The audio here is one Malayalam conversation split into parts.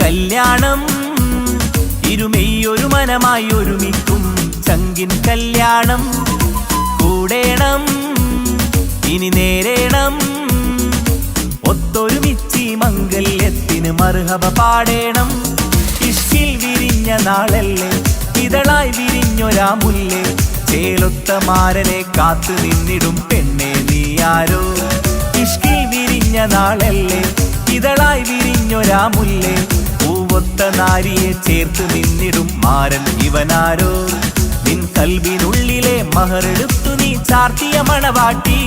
കല്യാണം ഇരുമെയ്യൊരു മനമായി ഒരുമിക്കും ചങ്കിൻ കല്യാണം കൂടേണം ഇനി നേരേണം ഒത്തൊരുമിച്ചി മംഗല്യത്തിന് മർഹബ പാടേണം ഇഷ്കിൽ വിരിഞ്ഞ നാളല്ലേ ഇതളായി വിരിഞ്ഞൊരാ മുല്ലേ ചേലൊത്ത മാരനെ കാത്തു നിന്നിടും പെണ്ണെ നീയാരോ ഇഷ്കിൽ വിരിഞ്ഞ നാളല്ലേ ഇതളായി വിരിഞ്ഞൊരാ മുല്ലേ പൂവൊത്ത നാരിയെ ചേർത്ത് നിന്നിടും മാരൻ ഇവനാരോ നിൻ കൽബിനുള്ളിലെ മഹറെടുത്തു നീ ചാർത്തിയ മണവാട്ടി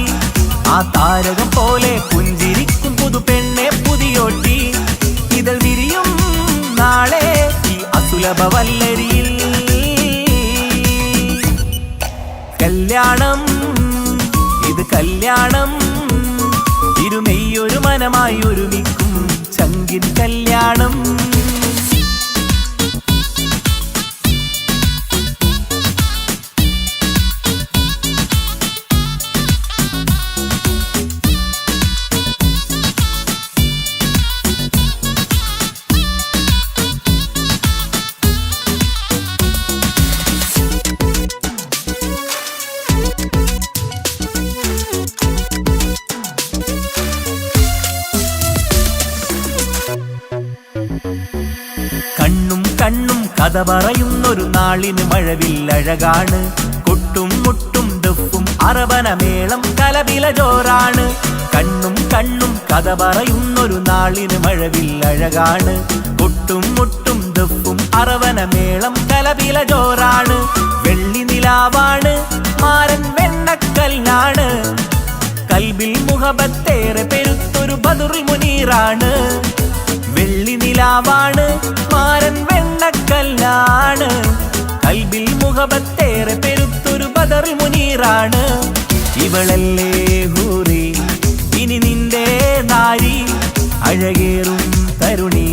ആ താരകം പോലെ പുഞ്ചിരിക്കും പുതു പെണ്ണെ പുതിയോട്ടി ഇതൾ വിരിയും നാളെ ഈ അസുലഭ വല്ലരിയിൽ കല്യാണം ഇത് കല്യാണം ഇരുമെയ്യൊരു മനമായി ഒരുമിക്കും ചങ്കിൻ കല്യാണം കണ്ണും കണ്ണും കഥ പറയുന്നൊരു നാളിന് മഴവില്ലഴകാണ് കൊട്ടും മുട്ടും ദഫും അറബനമേളം കലപില ജോറാണ് കണ്ണും കണ്ണും കഥ പറയുന്നൊരു നാളിന് മഴവില്ലഴകാണ് കൊട്ടും മുട്ടും ദഫും അറബനമേളം കലപില ജോറാണ് വെള്ളി നിലാവാണ് മാരൻ വെണ്ണക്കല്ലാണ് കൽബിൽ മുഹബത്തേറെ പെരുത്തൊരു ബദറുൽ മുനീറാണ് വെള്ളി നിലാവാണ് മാരൻ വെണ്ണക്കല്ലാണ് കൽബിൽ മുഹബത്തേറെ പെരുത്തൊരു ബദറുൽ മുനീറാണ് ഇവളല്ലേ ഹൂറി ഇനി നിന്റെ നാരി അഴകേറും തരുണി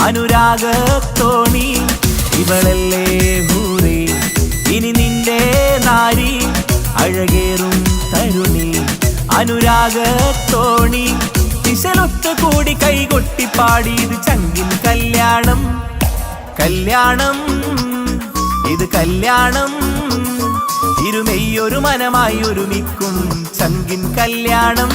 അനുരാഗത്തോണി ഇവളല്ലേ ഹൂറി ഇനി നിന്റെ നാരി അഴകേറും തരുണി അനുരാഗത്തോണി ദിശലൊത്തു കൂടി കൈകൊട്ടി പാടിയത് ചങ്കിൻ കല്യാണം കല്യാണം ഇത് കല്യാണം ഇരുമെയ്യൊരു മനമായി ഒരുമിക്കും ചങ്കിൻ കല്യാണം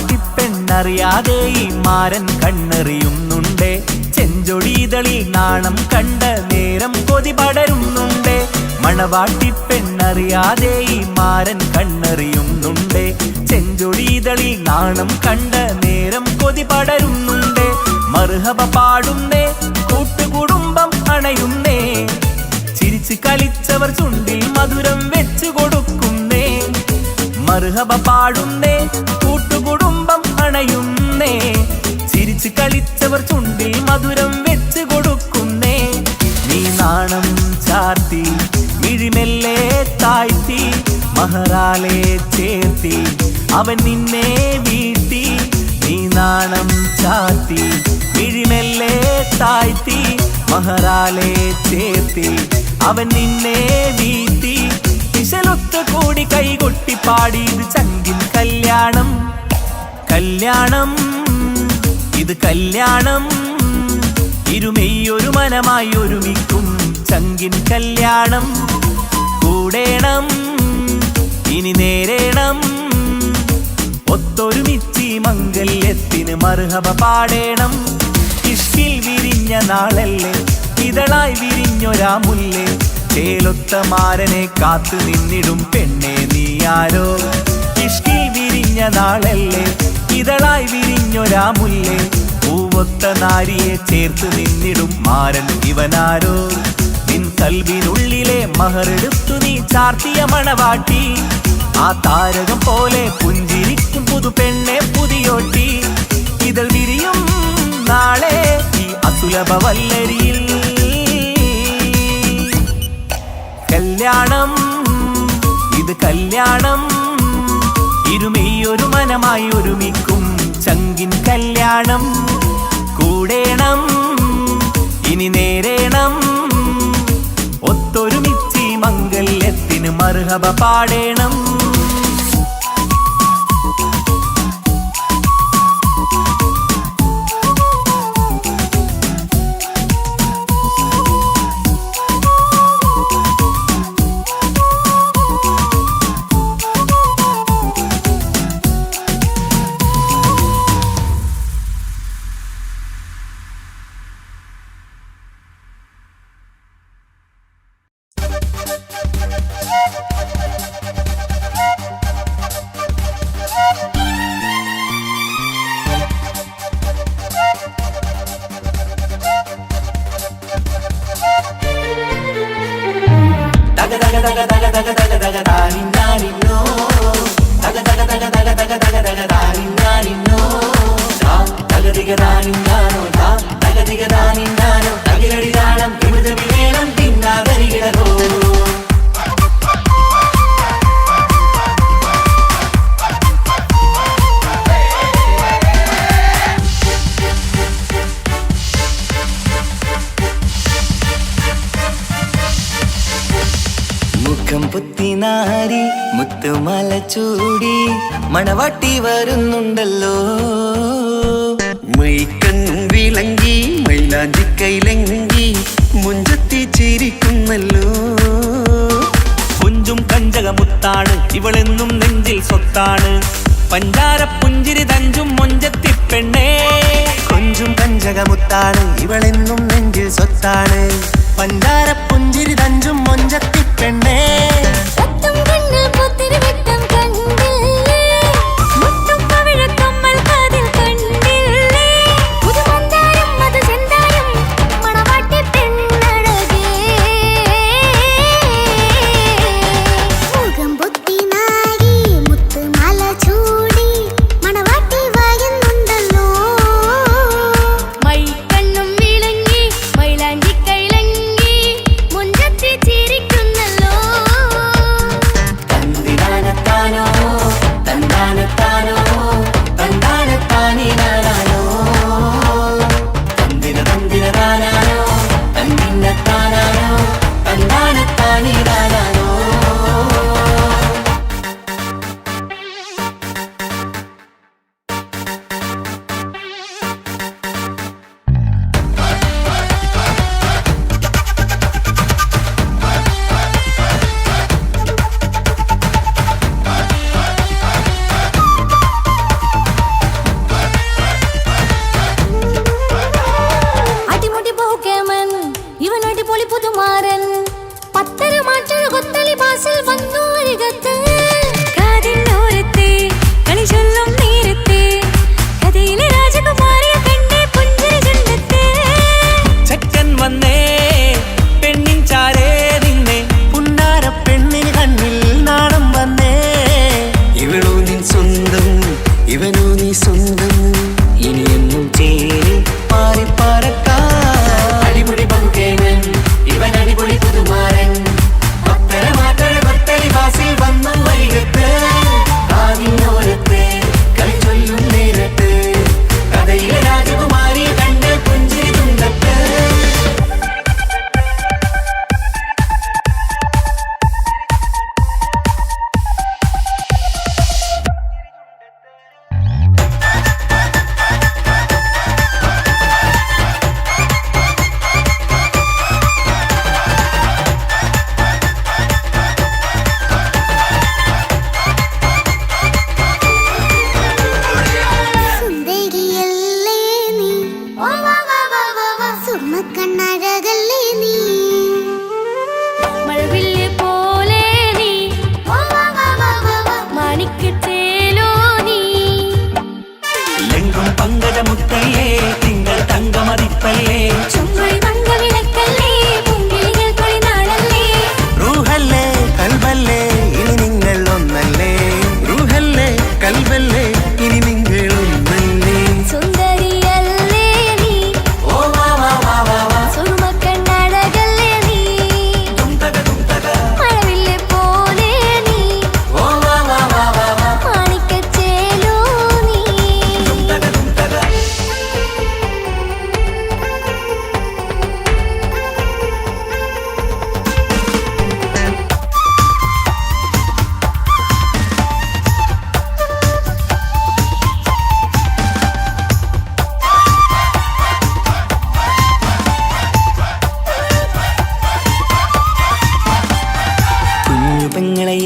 മണവാട്ടിപ്പെണ്ണറിയാതെ ഈ മാരൻ കണ്ണെറിയുന്നുണ്ടേ ചെഞ്ചൊടിതളിൽ നാണം കണ്ട നേരം കൊതി പടരുന്നുണ്ടേ മണവാട്ടിപ്പെണ്ണറിയാതെ ഈ മാരൻ കണ്ണെറിയുന്നുണ്ടേ ചെഞ്ചൊടിതളിൽ നാണം കണ്ട നേരം കൊതി പടരുന്നുണ്ടേ മർഹബ പാടുന്നേ കൂട്ടുകുടുംബം അണയുന്നേ ചിരിച്ച് കളിച്ചവർ ചുണ്ടിൽ മധുരം വെച്ചു കൊടുക്കുന്നേ മർഹബ പാടുന്നേ കൂട്ടുകുടുംബം അണയുന്നേ ചിരിച്ച് കളിച്ചവർ ചുണ്ടിൽ മധുരം വെച്ച് കൊടുക്കുന്നേ നീ നാണം ചാർത്തി മിഴിമെല്ലെ താഴ്ത്തി മഹറാലെ ചേർത്തി അവൻ നിന്നെ വീഴ്ത്തി നീ നാണം ചാർത്തി മിഴിമെല്ലെ താഴ്ത്തി മഹറാലെ ചേർത്തി അവൻ നിന്നെ വീഴ്ത്തി ദിശലൊത്തു കൂടി കൈകൊട്ടി പാടിയത് ചങ്കിൻ കല്യാണം കല്യാണം ഇത് കല്യാണം ഇരുമെയ്യൊരു മനമായി ഒരുമിക്കും ചങ്കിൻ കല്യാണം കൂടേണം ഇനി നേരേണം ഒത്തൊരുമിച്ചി മംഗല്യത്തിന് മർഹബ പാടേണം ഇഷ്കിൽ വിരിഞ്ഞ നാളല്ലേ ഇതളായി വിരിഞ്ഞൊരാ മുല്ലേ ചേലൊത്ത മാരനെ കാത്തു നിന്നിടും പെണ്ണെ നീയാരോ ഇഷ്കിൽ വിരിഞ്ഞ നാളല്ലേ ഇതളായി വിരിഞ്ഞൊരാ മുല്ലേ പൂവൊത്ത നാരിയെ ചേർത്ത് നിന്നിടും മാരൻ ഇവനാരോ നിൻ കൽബിനുള്ളിലെ മഹറെടുത്തു നീ ചാർത്തിയ മണവാട്ടി ആ താരകം പോലെ പുഞ്ചിരിക്കും പുതു പെണ്ണെ പുതിയോട്ടി ഇതൾ വിരിയും നാളെ ഈ അസുലഭ വല്ലരിയിൽ. കല്യാണം ഇത് കല്യാണം, ഇരുമയൊരു മനമായി ഒരുമിക്കും ചങ്കിൻ കല്യാണം. കൂടേണം ഇനി നേരേണം, ഒത്തൊരുമിച്ച് മംഗല്യത്തിന് മർഹബ പാടേണം. പുത്തിനാരി മുത്തുമാല ചൂടി മണവാട്ടി വരുന്നുണ്ടല്ലോ. മൈക്കണ്ണും വിളങ്ങി മൈലാഞ്ചി കൈലങ്കി മുഞ്ചത്തി ചിരിക്കുന്നല്ലോ. കുഞ്ചും കഞ്ചകമുത്താണ് ഇവളെന്നും നെഞ്ചിൽ സ്വത്താണ്, പഞ്ചാര പുഞ്ചിരി തഞ്ചും മൊഞ്ചത്തി പെണ്ണേ. കൊഞ്ചും കഞ്ചകമുത്താണ് ഇവളെന്നും നെഞ്ചിൽ സ്വത്താണ്, പഞ്ചാര പുഞ്ചിരി തഞ്ചും മൊഞ്ചത്തി പെണ്ണേ. മൈക്കണ്ണും വിളങ്ങി മൈലാഞ്ചി കൈലങ്കി മുഞ്ചത്തി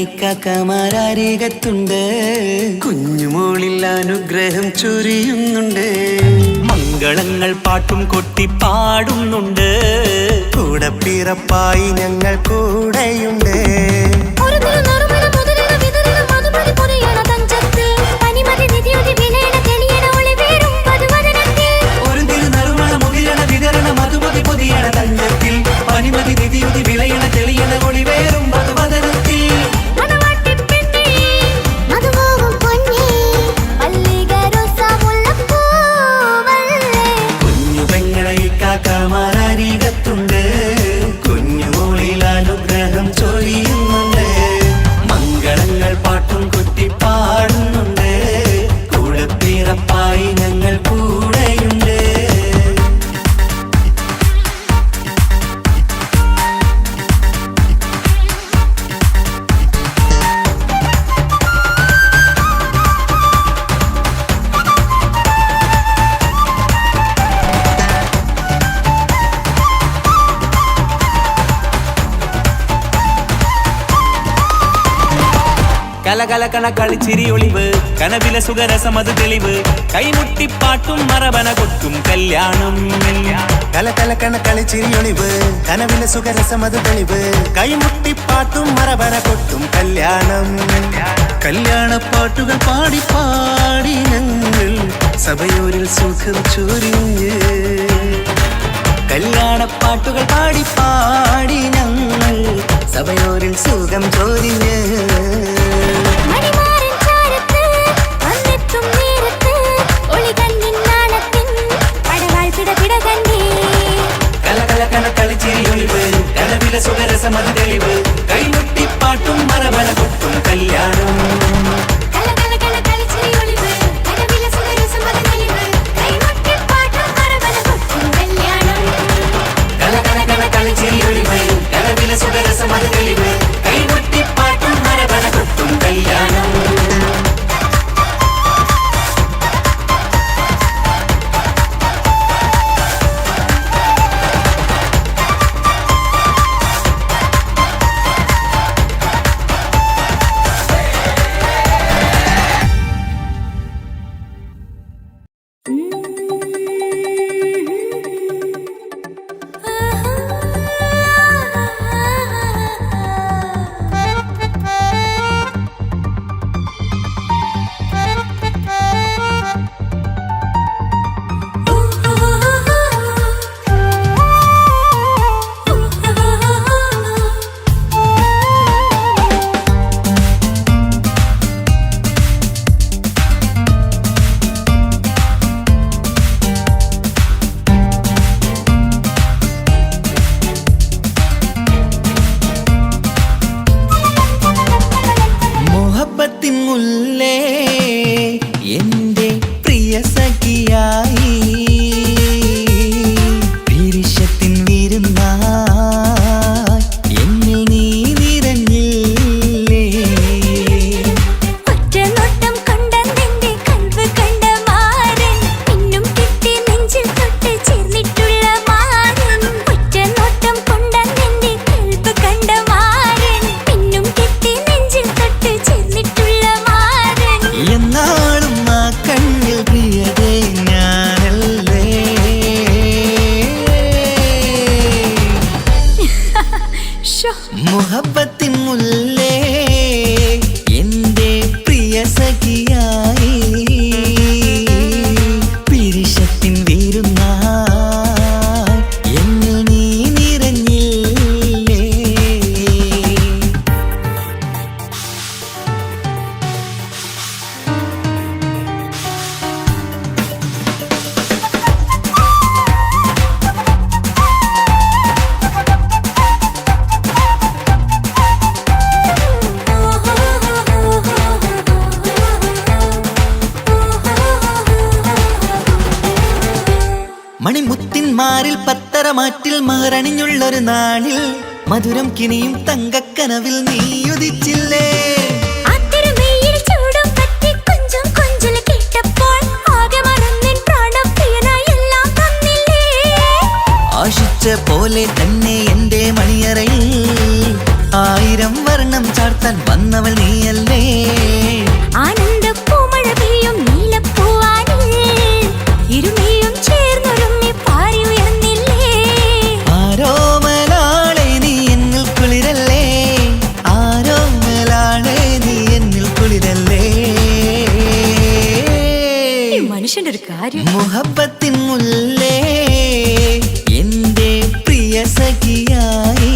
ഇക്കാക്കമാരരികത്തുണ്ട്. കുഞ്ഞുമോളിൽ അനുഗ്രഹം ചൊരിയുന്നുണ്ട്. മംഗളങ്ങൾ പാട്ടും കൊട്ടി പാടുന്നുണ്ട്. കൂടെ പിറപ്പായി ഞങ്ങൾ കൂടെയുണ്ട്. പനിമതി നിധിയുതി വിളയണ തെളിയണ ഒളിവേറും മധുവദനത്തിൽ. കുഞ്ഞു പെങ്ങളെ ഇക്കാക്കമാരരികത്തുണ്ട്. കുഞ്ഞുമോളിൽ അനുഗ്രഹം ചൊരിയുന്നുണ്ട്. മംഗളങ്ങൾ പാട്ടും കൊട്ടി പാടുന്നുണ്ട്. കൂടെ പിറപ്പായി ഞങ്ങൾ കൂടെയുണ്ട്. കലകലകണ കളിച്ചിരി ഒളിവ് കനവില സുഖരസമത് തെളിവ്. കൈമുട്ടിപ്പാട്ടും മറവന കൊട്ടും കല്യാണം. കലകലകണ കളിച്ചിരിയൊളിവ് കനവിലെ സുഖരസമത് തെളിവ്. കൈമുട്ടിപ്പാട്ടും മറവന കൊട്ടും കല്യാണം. കല്യാണപ്പാട്ടുകൾ പാടി പാടി ഞങ്ങൾ സഭയോരിൽ സുഖം ചൊരിഞ്ഞ്. കല്യാണപ്പാട്ടുകൾ പാടി പാടി ഞങ്ങൾ സഭയോരിൽ സുഖം ചൊരിഞ്ഞ്. കളിച്ചിരിയൊളിവ് കനവില സുഖരസമത് തെളിവ്. കൈമുട്ടിപ്പാട്ടും മറവന കൊട്ടും കല്യാണം. കലകലകണ കളിച്ചിരിയൊളിവ് കനവില സുഖരസമത് തെളിവ്. കൈമുട്ടിപ്പാട്ടും മറവന കൊട്ടും കല്യാണം. മുഹബത്തിൻ മുല്ലേ എന്റെ പ്രിയ സഖിയായി പിരിശത്തിൻ വീരുന്നായി എന്നിൽ നീ നിറഞ്ഞില്ലേ. മണിമുത്തിൻ മാറിൽ പത്തരമാറ്റിൽ മഹറണിഞ്ഞുള്ളൊരു നാളിൽ മധുരം കിനിയും തങ്കക്കനവിൽ നീ ഉദിച്ചില്ലേ. ആശിച്ച പോലെ തന്നെ എന്റെ മണിയറയിൽ 1000 വർണ്ണം ചാർത്ത കൂട്ടാൻ വന്നവൾ നീയല്ലേ. ആനന്ദ പൂമഴ പെയ്യും നീലപ്പൂവാനിൽ ഇരുമയും ചേർന്നൊരുമ്മി പാറി ഉയർന്നില്ലേ. ആരോമലാളെ നീ എന്നിൽ കുളിരല്ലേ, ആരോമലാളെ നീ എന്നിൽ കുളിരല്ലേ. മനുഷ്യന്റെ ഒരു കാര്യം. മുഹബത്തിൻ മുല്ലേ എന്റെ പ്രിയ സഖിയായി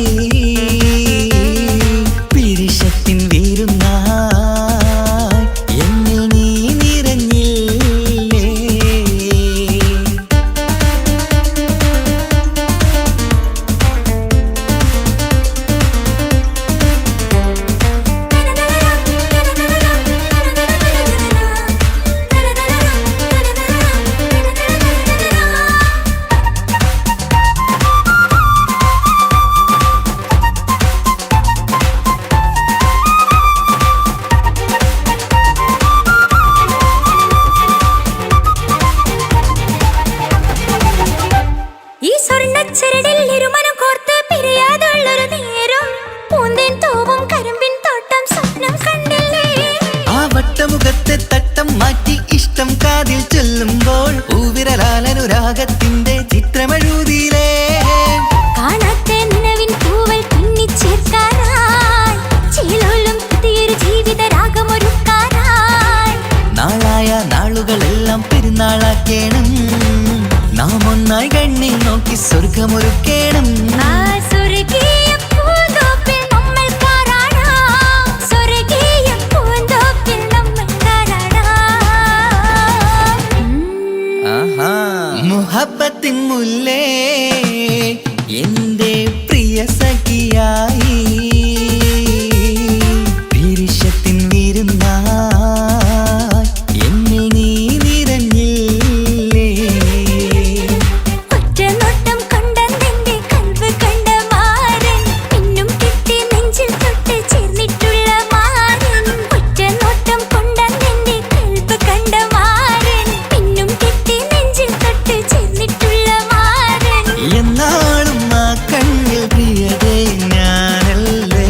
പിരിശത്തിൻ വീരുന്നായി എന്നിൽ നീ നിറഞ്ഞില്ലേ. ഈ സ്വർണ്ണച്ചരടിൽ ഇരുമനം കോർത്ത് പിരിയാതുള്ളൊരു നേരം പൂന്തേൻ തോവും കരിമ്പിൻ തോട്ടം സ്വപ്നം കണ്ടില്ലേ. ആ വട്ടമുഖത്തെ തട്ടം മാറ്റി ഇഷ്ടം കാതിൽ ചൊല്ലുമ്പോൾ പൂവിരലാലനുരാഗത്തിന്റെ ചിത്രമെഴുതിയിലേ. കാണാത്ത നിലവിൻ പൂവൽ തുന്നിച്ചേർക്കാനായി ചേലോലും പുതിയൊരു ജീവിത രാഗമൊരുക്കാനായി നാളായ നാളുകളെല്ലാം പെരുന്നാളാക്കേണം, നാം ഒന്നായി കണ്ണിൽ നോക്കി സ്വർഗമൊരുക്കേണം. ആ സ്വർഗീയ പൂന്തോപ്പിൽ നമ്മൾ കാരാടാം, സ്വർഗീയ പൂന്തോപ്പിൽ നമ്മൾ കാരാടാം. ആഹാ. മുഹബത്തിൻ മുല്ലേ എന്റെ പ്രിയ സഖിയായി പിരിശത്തിൻ വിരുന്നായി എന്നിൽ നീ നിറഞ്ഞില്ലേ. ഒറ്റ നോട്ടം കൊണ്ടെന്റെ കൽവ് കണ്ട മാരൻ പിന്നും കിട്ടി നെഞ്ചിൽ തൊട്ട് ചേർന്നിട്ടുള്ള മാരൻ. ഒറ്റ നോട്ടം കൊണ്ടെന്റെ കൽവ് കണ്ട മാരൻ പിന്നും കിട്ടി നെഞ്ചിൽ തൊട്ട് ചേർന്നിട്ടുള്ള മാരൻ. എന്നാളും ആ കണ്ണിൽ പ്രിയതേ ഞാനല്ലേ.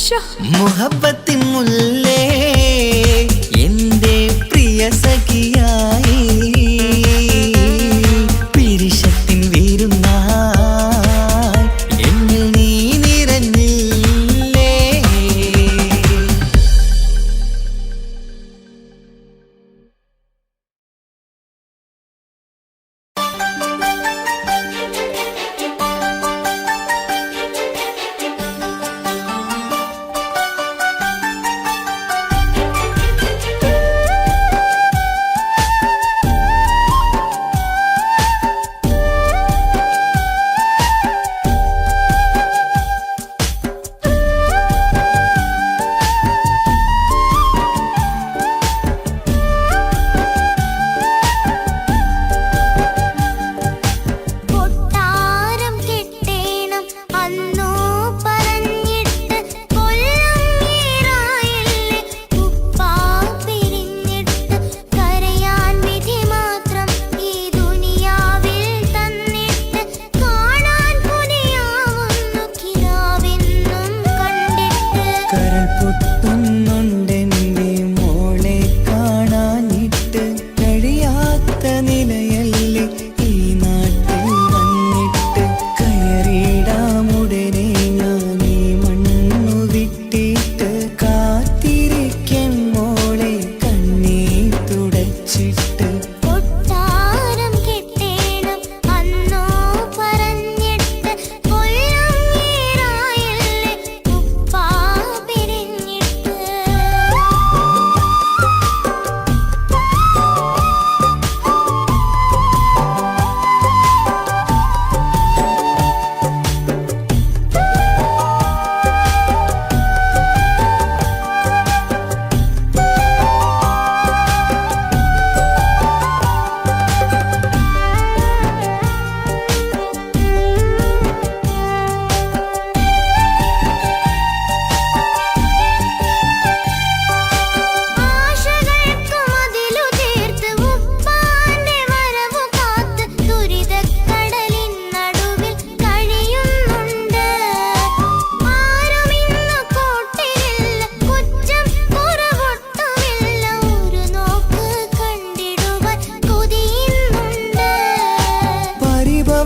ശോ, മുഹബത്തിൻ മുല്ലേ എന്റെ പ്രിയ സഖിയായി പിരിശത്തിൻ വീരുന്നായി എന്നിൽ നീ നിറഞ്ഞില്ലേ.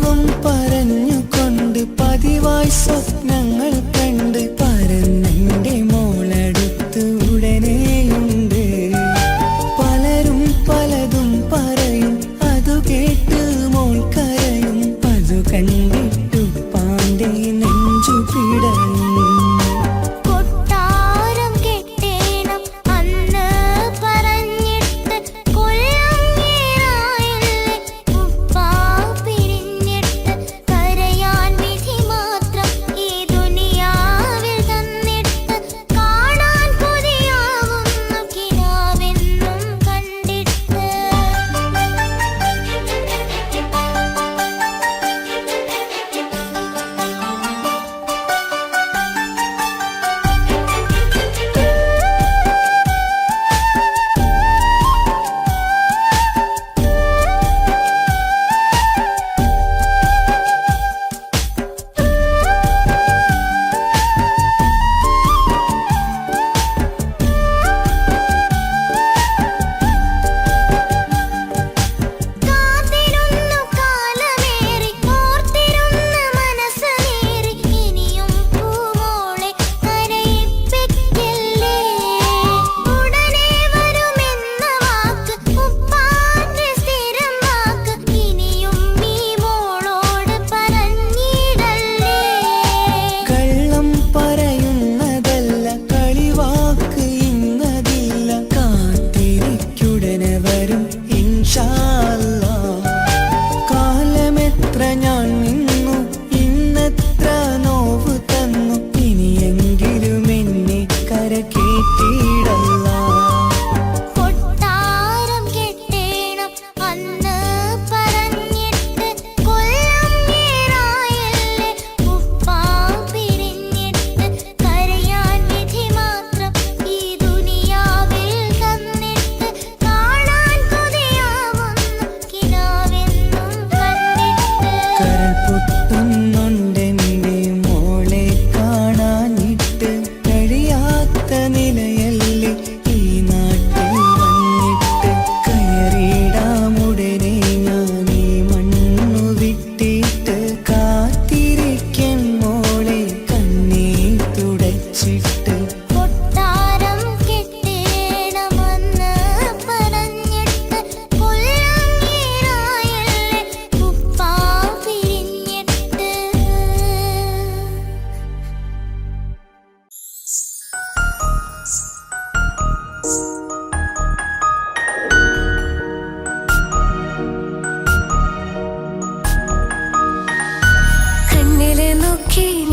പാവം പറഞ്ഞുകൊണ്ട് പതിവായി സ്വപ്നങ്ങൾ കണ്ട് പറന്നെന്റെ മോളടുത്ത് ഉടനെയുണ്ട്. പലരും പലതും പറയും, അതു കേട്ട് മോൾ കരയും. അതു കണ്ടിട്ടു പാണ്ഡേ നെഞ്ചു പിടയും.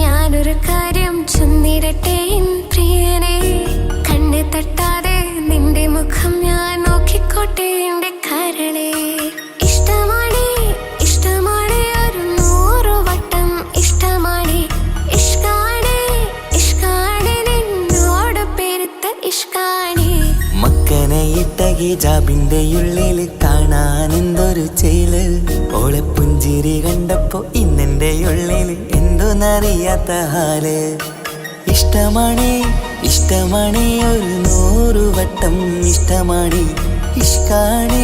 ഞാനൊരു കാര്യം ചൊന്നിടട്ടെ പ്രിയനെ, കണ്ണെ തട്ടാതെ നിന്റെ മുഖം ഞാൻ നോക്കിക്കോട്ടെ എന്റെ കരളെ. ഇഷ്ടമാണ് ഇഷ്ടമാണ് ഒരു 100 വട്ടം ഇഷ്ടമാണ്. ഇഷ്കാണ് ഇഷ്കാണ് നിന്നോട് പെരുത്ത ഇഷ്കാണ്. മക്കനെ ഇട്ട ഹിജാബിന്റെ ഉള്ളിൽ കാണാൻ എന്തൊരു ചേല്. ഓളെ പുഞ്ചിരി കണ്ടപ്പോ ഇന്നെന്റെ ഉള്ളിൽ എന്തോന്നറിയാത്ത ഹാല്. ഇഷ്ടമാണ് ഇഷ്ടമാണ് ഒരു 100 വട്ടം ഇഷ്ടമാണ്. ഇഷ്കാണ്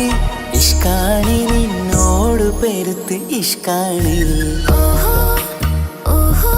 ഇഷ്കാണ് നിന്നോട് പെരുത്ത് ഇഷ്കാണ്. ഓഹോ ഓഹോ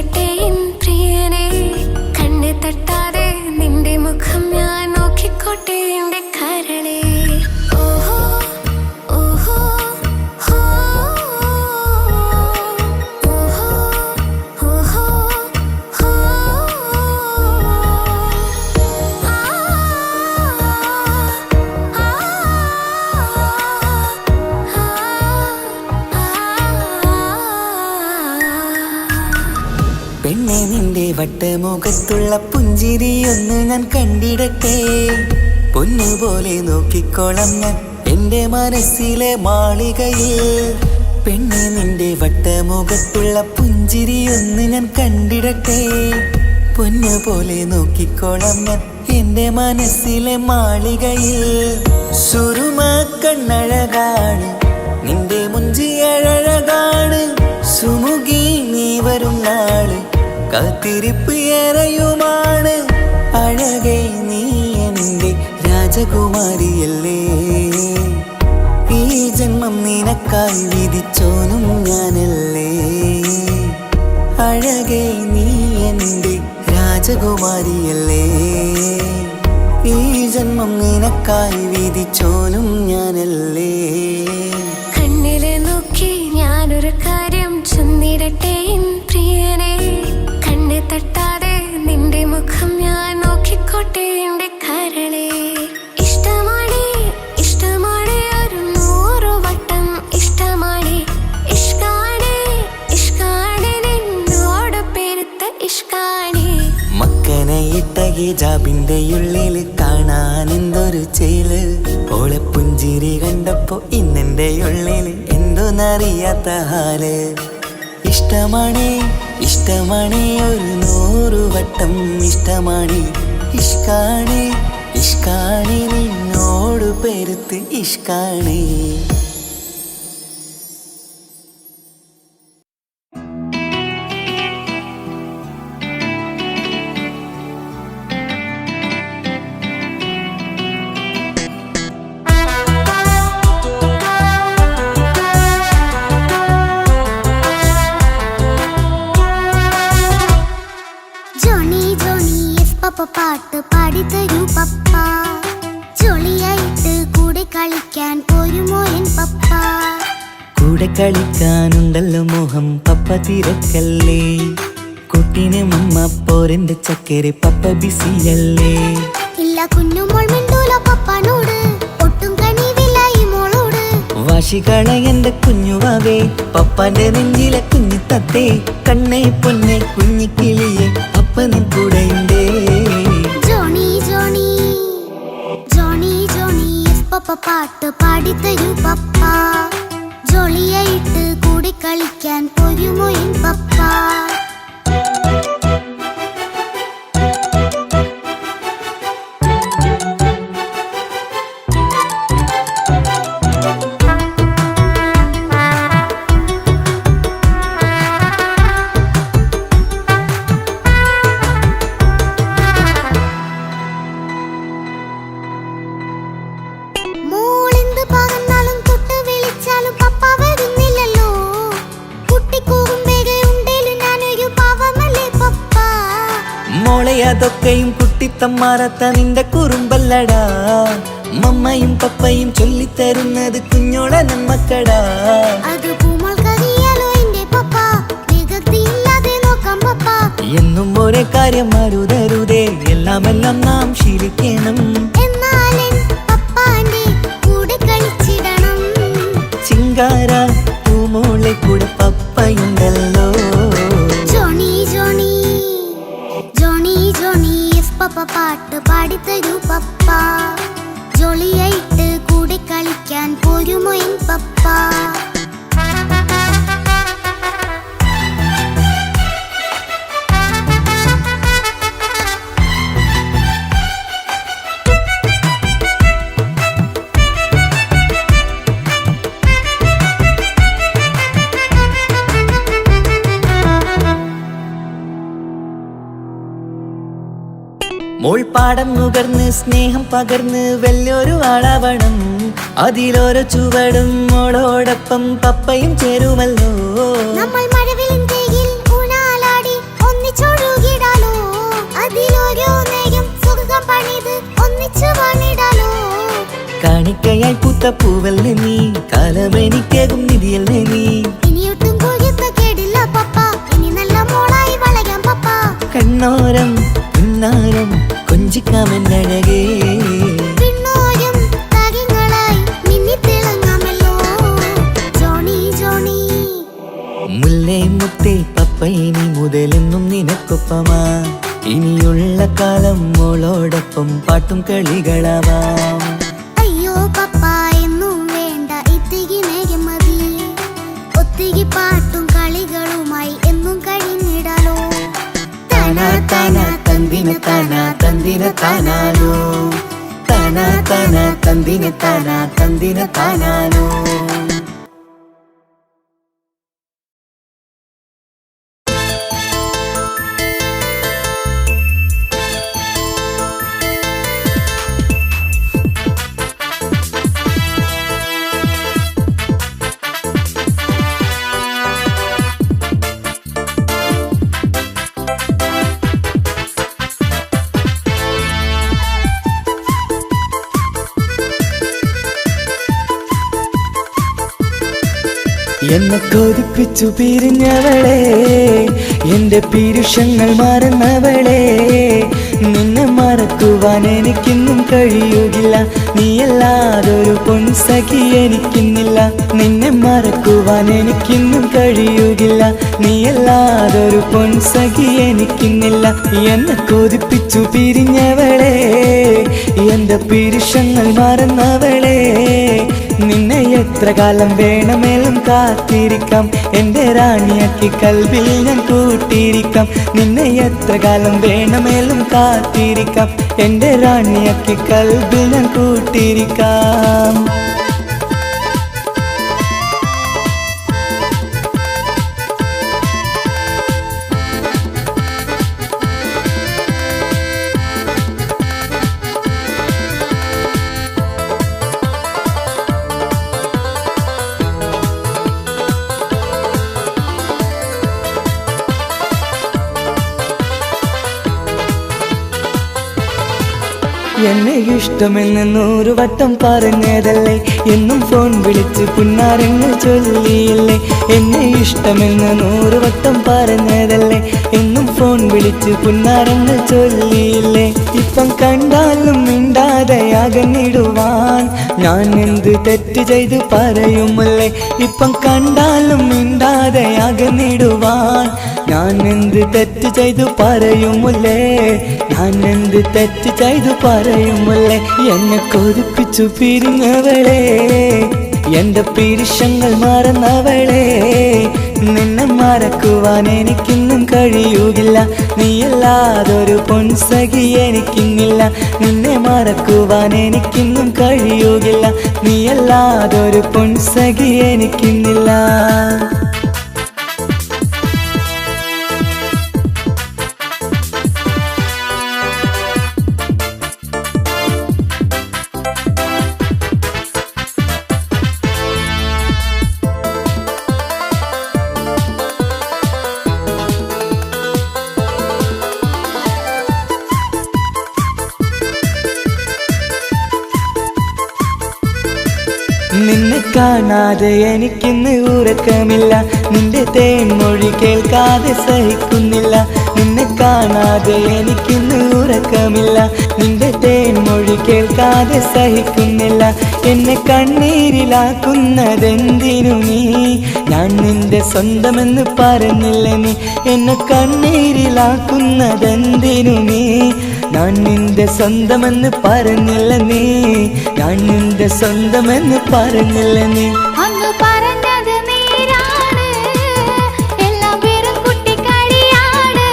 ചൊന്നിടട്ടെ എൻ പ്രിയനെ കണ്ണ് തട്ടാതെ നിന്റെ മുഖം ഞാൻ നോക്കിക്കോട്ടെ എന്റെ കരളെ ഓഹോ ഓഹോ ഹോ ഓഹോ ഓഹോ ഹോ പെണ്ണെ നിന്റെ വട്ടമുഖത്തുള്ള പുഞ്ചിരിയൊന്ന് ഞാൻ കണ്ടിടട്ടെ പൊന്നുപോലെ നോക്കിക്കോളാം ഞാൻ എന്റെ മനസ്സിലെ മാളികയിൽ പെണ്ണെ നിന്റെ വട്ടമുഖത്തുള്ള പുഞ്ചിരിയൊന്ന് ഞാൻ കണ്ടിടട്ടെ പൊന്നുപോലെ നോക്കിക്കോളാം ഞാൻ എന്റെ മനസ്സിലെ മാളികയിൽ സുറുമ കണ്ണഴകാണ് നിന്റെ മുഞ്ചിയഴകാണ് സുമുഖി നീ വരും നാള് കാത്തിരിപ്പ് ഏറെയുമാണ് അഴകെ നീ എന്റെ രാജകുമാരിയല്ലേ ഈ ജന്മം നിനക്കായി വിധിച്ചോനും ഞാനല്ലേ അഴകെ നീ എന്റെ രാജകുമാരിയല്ലേ ഈ ജന്മം നിനക്കായി വിധിച്ചോനും ഞാനല്ലേ കണ്ണിലെ നോക്കി ഞാനൊരു കാര്യം ചൊന്നിടട്ടെ എൻ പ്രിയനെ കണ്ണ് തട്ടാതെ നിന്റെ മുഖം ഞാൻ നോക്കിക്കോട്ടെ എന്റെ കരളെ ഇഷ്ടമാണ് ഇഷ്ടമാണ് ഒരു 100 വട്ടം ഇഷ്ടമാണ് ഇഷ്കാണ് ഇഷ്കാണ് നിന്നോട് പെരുത്ത ഇഷ്കാണ് മക്കനെ ഇട്ട ഹിജാബിന്റെ ഉള്ളിൽ കാണാൻ എന്തൊരു ചേല് ഓളെ പുഞ്ചിരി കണ്ടപ്പോ ഇന്നെന്റെ ഉള്ളിൽ എന്തോന്നറിയാത്ത ഹാല് ഇഷ്ടമാണ് ഇഷ്ടമാണ് ഒരു 100 വട്ടം ഇഷ്ടമാണ് ഇഷ്കാണ് ഇഷ്കാണ് നിന്നോട് പെരുത്ത് ഇഷ്കാണ് പാട്ട് പാടിത്തരൂ പപ്പ ജോളിയായിട്ട് കൂടെ കളിക്കാൻ പോരുമോ എൻ പപ്പ കൂടെ കളിക്കാനുണ്ടല്ലോ മോഹം പപ്പ തിരക്കല്ലേ കുട്ടീനെ മമ്മ പോരെന്റെ ചക്കരെ പപ്പ ബിസിയല്ലേ ഇല്ല കുഞ്ഞുമോൾ മിണ്ടൂല പപ്പനോട് ഒട്ടും കണിവില്ല ഈ മോളോട് വാശികള എന്റെ കുഞ്ഞുവാവേ പപ്പാന്റെ നെഞ്ചിലെ കുഞ്ഞു തത്തേ കണ്ണേ പൊന്നെ കുഞ്ഞിക്കിളിയെ അപ്പനും കൂടെയുണ്ടേ ജോണി ജോണി ജോണി ജോണി പപ്പ പാട്ട് പാടിത്തരൂ പപ്പ ജോളിയായിട്ട് കൂടെ കളിക്കാൻ പോരുമോ എൻ പപ്പ അതൊക്കെയും കുട്ടിത്തമ്മാറത്ത നിന്റെ കുറുമ്പല്ലടാ മമ്മയും പപ്പയും ചൊല്ലിത്തരുന്നത് കുഞ്ഞോളെ നമ്മക്കടാ എന്നും ഒരേ കാര്യം അരുതരുതേ എല്ലാമെല്ലാം നാം ശീലിക്കണം ചിങ്കാര പൂമോളെ കൂടെ പപ്പയുണ്ടല്ലോ പപ്പ പാട്ട് പാടിത്തരൂ പപ്പ ജോളിയായിട്ട് കൂടെ കളിക്കാൻ പോരുമോ എൻ പപ്പ മോൾ പാടം നുകർന്ന് സ്നേഹം പകർന്ന് വലിയൊരു ആളാവണം അതിലോരോ ചുവടും മോളോടൊപ്പം പപ്പയും ചേരുമല്ലോ നമ്മൾ മഴവിലിൻ തേയിൽ ഊഞ്ഞാലാടി ഒന്നിച്ചു വാണിടാലോ. കാണിക്കയായി പൂത്ത പൂവല്ലേ നീ, കാലമെനിക്കേകും നിധിയല്ലേ നീ. ഇനിയൊട്ടും കൊയ്യുന്ന കേടില്ല പപ്പ, ഇനി നല്ല മോളായി വളയാം പപ്പ. കണ്ണോരം പിന്നാരം കൊഞ്ചിക്കാമെന്നഴകേ, പിന്നോരും താരങ്ങളായി മിന്നിത്തിളങ്ങാമല്ലോ. ജോണി ജോണി മുല്ലേ മുത്തേ പപ്പ ഇനി മുതലെന്നും നിനക്കൊപ്പമാ. ഇനിയുള്ള കാലം മോളോടൊപ്പം പാട്ടും കളികളാവാം. അയ്യോ പപ്പ എന്നും വേണ്ട ഇത്തിരി നേരം മതി. ഒത്തിരി പാട്ടും കളികളുമായി എന്നും കഴിഞ്ഞിടാലോ. താനാ താനാ തന്തിന താനാ തന്തിന താനാലോ, താനാ താനാ തന്തിന താനാ തന്തിന താനാലോ. എന്നെ കൊതിപ്പിച്ചു പിരിഞ്ഞവളെ, എന്റെ പീരുഷങ്ങൾ മറന്നവളെ. നിന്നെ മറക്കുവാൻ എനിക്കിന്നും കഴിയുകില്ല, നീയല്ലാതൊരു പൊൻസഖി എനിക്കിന്നില്ല. നിന്നെ മറക്കുവാൻ എനിക്കിന്നും കഴിയുകില്ല, നീയല്ലാതൊരു പൊൻസഖി എനിക്കിന്നില്ല. എന്നെ കൊതിപ്പിച്ചു പിരിഞ്ഞവളെ, എന്റെ പീരുഷങ്ങൾ മറന്നവളെ. നിന്നെ എത്ര കാലം വേണമെങ്കിലും കാത്തിരിക്കാം, എന്റെ റാണിയാക്കി കൽവിൽ ഞാൻ കൂട്ടിയിരിക്കാം. നിന്നെ എത്ര കാലം വേണമെങ്കിലും കാത്തിരിക്കാം, എന്റെ റാണിയാക്കി കൽവിൽ ഞാൻ കൂട്ടിയിരിക്കാം. എന്നെ ഇഷ്ടമെന്ന് 100 വട്ടം പറഞ്ഞതല്ലേ, എന്നും ഫോൺ വിളിച്ച് പുന്നാരങ്ങൾ ചൊല്ലിയില്ലേ. എന്നെ ഇഷ്ടമെന്ന് 100 വട്ടം പറഞ്ഞതല്ലേ, എന്നും ഫോൺ വിളിച്ച് പുന്നാരങ്ങൾ ചൊല്ലിയില്ലേ. ഇപ്പം കണ്ടാലും മിണ്ടാതെ അകന്നിടുവാൻ ഞാൻ എന്ത് തെറ്റ് ചെയ്ത് പറയുമല്ലേ. ഇപ്പം കണ്ടാലും മിണ്ടാതെ അകന്നിടുവാൻ ഞാൻ എന്ത് തെറ്റ് ചെയ്തു പറയുമല്ലേ, ഞാൻ എന്ത് തെറ്റ് ചെയ്തു പറയുമല്ലേ. എന്നെ കൊതിപ്പിച്ചു പിരിഞ്ഞവളെ, എന്റെ പീരുഷങ്ങൾ മറന്നവളെ. നിന്നെ മറക്കുവാൻ എനിക്കിന്നും കഴിയുകില്ല, നീയല്ലാതൊരു പൊൻസഖി എനിക്കിന്നില്ല. നിന്നെ മറക്കുവാൻ എനിക്കിന്നും കഴിയുകില്ല, നീയല്ലാതൊരു പൊൻസഖി എനിക്കിന്നില്ല. നിന്നെ കാണാതെ എനിക്കിന്ന് ഉറക്കമില്ല, നിന്റെ തേൻമൊഴി കേൾക്കാതെ സഹിക്കുന്നില്ല. നിന്നെ കാണാതെ എനിക്കിന്ന് ഉറക്കമില്ല, നിന്റെ തേൻമൊഴി കേൾക്കാതെ സഹിക്കുന്നില്ല. എന്നെ കണ്ണീരിലാക്കുന്നതെന്തിനു നീ, ഞാൻ നിന്റെ സ്വന്തമെന്ന് പറഞ്ഞില്ല നീ. എന്നെ കണ്ണീരിലാക്കുന്നതെന്തിനു നീ, ഞാൻ നിന്റെ സ്വന്തമെന്ന് പറഞ്ഞില്ല നീ. ഞാൻ നിന്റെ സ്വന്തമെന്ന് പറഞ്ഞില്ല നീ. അന്ന് പറഞ്ഞത് നേരാണ്, എല്ലാം വെറും കുട്ടിക്കളിയാണ്.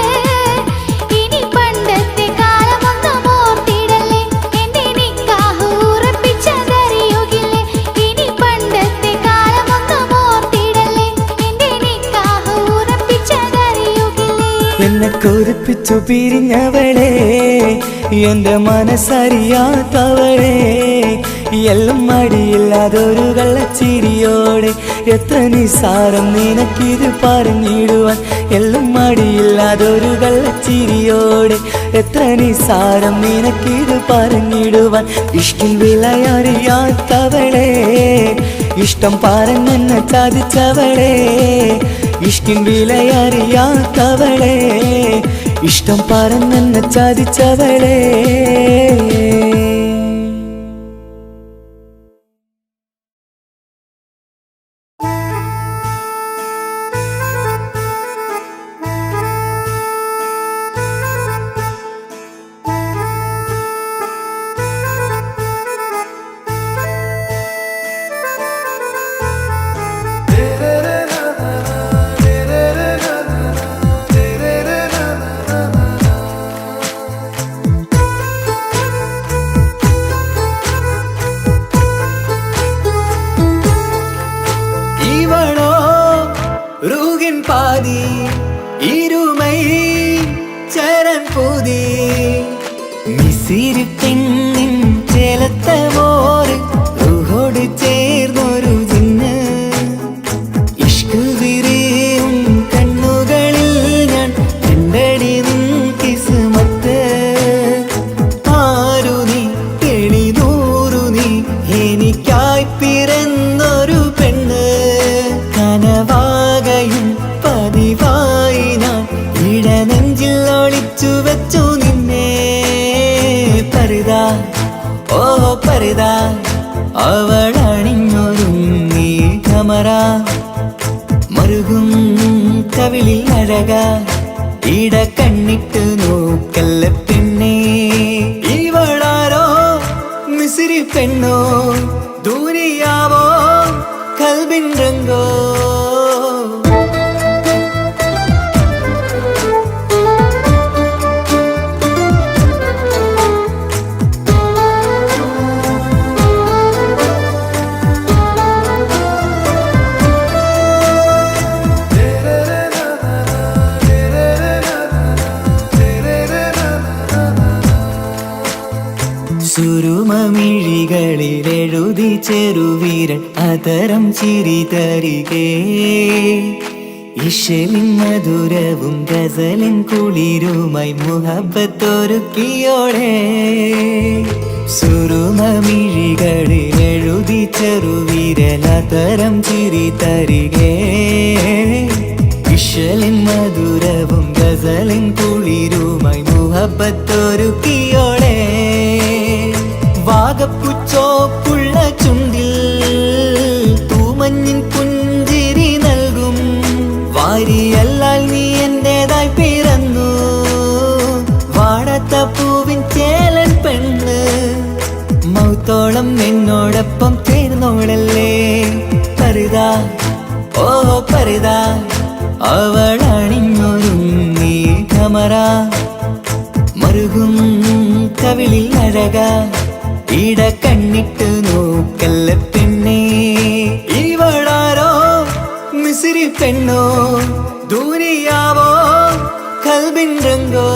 ഇനി പണ്ടത്തെ കാലമൊന്നും ഓർത്തിടല്ലേ, എന്റെ നിക്കാഹ് ഉറപ്പിച്ചതറിയുകില്ലേ. ഇനി പണ്ടത്തെ കാലമൊന്നും ഓർത്തിടല്ലേ, എന്റെ നിക്കാഹ് ഉറപ്പിച്ചതറിയുകില്ലേ. എന്നെ കൊതിപ്പിച്ചു പിരിഞ്ഞവളെ, എന്റെ മനസ്സറിയാത്തവളെ. എല്ലാം മടിയില്ലാതൊരു കള്ളച്ചിരിയോടെ എത്ര നിസാരം നിനക്കിത് പറഞ്ഞിടുവാൻ എല്ലും മടിയില്ലാതൊരു കള്ളച്ചിരിയോടെ എത്ര നിസാരം നിനക്കിത് പറഞ്ഞിടുവാൻ ഇഷ്കിൽ വിലയറിയാത്തവളെ ഇഷ്ടം പറഞ്ഞെന്നെ ചതിച്ചവളെ ഇഷ്കിൻ വിലയറിയാത്തവളെ ഇഷ്ടം പറഞ്ഞെന്നെ ചതിച്ചവളെ பாதி இருமை சரண் பூதி மிசிறு பெண்ணின் ചെലത്തമോറ് റൂഹോട് ചേർന്നൊരു ജിന്ന് ഇഷ്ക് വിരിയും കണ്ണുകളിൽ ഞാൻ കണ്ടടി നിൻ കിസ്മത്ത് ആരു നീ തെളിനൂറു നീ എനിക്കായി പിറന്നൊരു പെണ്ണ് കനവാകയും പതിവായി ഞാൻ ഇടനെഞ്ചിൽ ഒളിച്ചു വെച്ചു നിന്നെ പരിതാ ഓ പരിതാ അവളണിഞ്ഞൊരുങ്ങി കമറ മറുകും കവിളിൽ അഴക ഇട കണ്ണിട്ട് നോക്കല്ല പെണ്ണേ ഇവളാരോ മിസിരി പെണ്ണോ ദൂരിയാവോ കൽബിൻ രംഗോ സുരുമമിഴികളിലെഴുതി ചെറുവീരൻ അതരം ചിരി തരികേ ഇശലിൻ മധുരവും ഗസലിൻ കുളിരുമായി മുഹബത്തൊരുക്കിയോടെ സുരുമമിഴികളിലെഴുതി ചെറുവീരൻ അതരം ചിരി തരികേ ഇശലിൻ മധുരവും ഗസലിൻ കുളിരുമായി മുഹബത്തൊരുക്കിയോടെ വാഗപ്പുച്ചോപ്പുള്ള ചുണ്ടിൽ തൂമഞ്ഞിൻ പുഞ്ചിരി നൽകും വാരിയല്ലാൽ നീ എന്റേതായി പിറന്നു വാടാത്ത പൂവിൻ ചേലൻ പെണ്ണ് മൗത്തോളം എന്നോടൊപ്പം ചേർന്നോളല്ലേ പരിതാ ഓ പരിതാ അവളണിഞ്ഞൊരുങ്ങി കമറ മറുകും കവിളിൽ അഴക ഇട കണ്ണിട്ട് നോക്കല്ല പെണ്ണേ ഇവളാരോ മിസിരി പെണ്ണോ ദൂരിയാവോ കൽബിൻ രംഗോ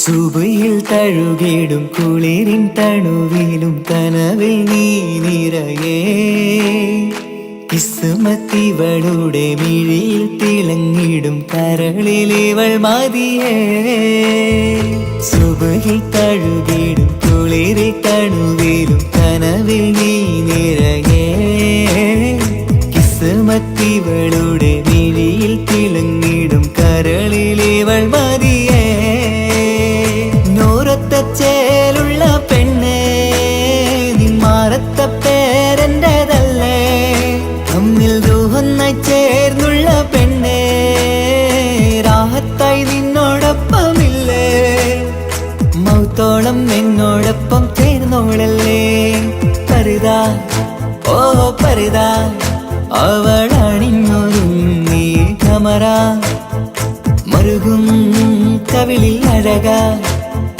സുബയിൽ തഴുകിടും കുളിരിൻ തണുവിലും കനവിൽ നീ നിറയേ കിസ്മത്തിവളുടെ മിഴിയിൽ തിളങ്ങിടും കരളിലിവൾ മതിയേ സുബയിൽ തഴുകിടും കുളിരിൻ തണുവിലും കനവിൽ നീ നിറയേ കിസ്മത്തിവളുടെ മിഴിയിൽ തിളങ്ങിടും കരളിലിവൾ മതിയേ ചേലുള്ള പെണ്ണേ നിന്മാറത്ത പേരെന്റേതല്ലേ തമ്മിൽ ദൂഹൊന്നായി ചേർന്നുള്ള പെണ്ണേ രാഹത്തായി നിന്നോടൊപ്പമില്ലേ മൗത്തോളം എന്നോടൊപ്പം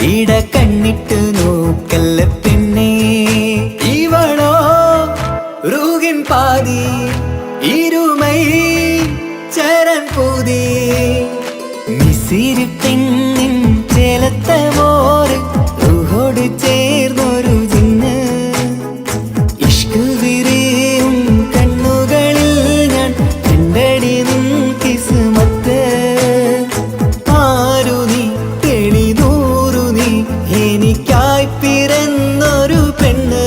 ഇട കണ്ണിട്ട് നോക്കല്ല പെണ്ണേ ഇവളോ റൂകിൻ പാതി ഇരുമൈ ചരൻ പൂതി മിസിരി പെണ്ണിൻ ചേലത്ത മോറ് റൂഹോട് ചേർന്നൊരു ജിന്ന് ഇഷ്ക് വിരിയും കണ്ണുകളിൽ ഞാൻ കണ്ടടി നിൻ കിസ്മത്ത് ആരു നീ തെളിനൂറു നീ എനിക്കായി പിറന്നൊരു പെണ്ണ്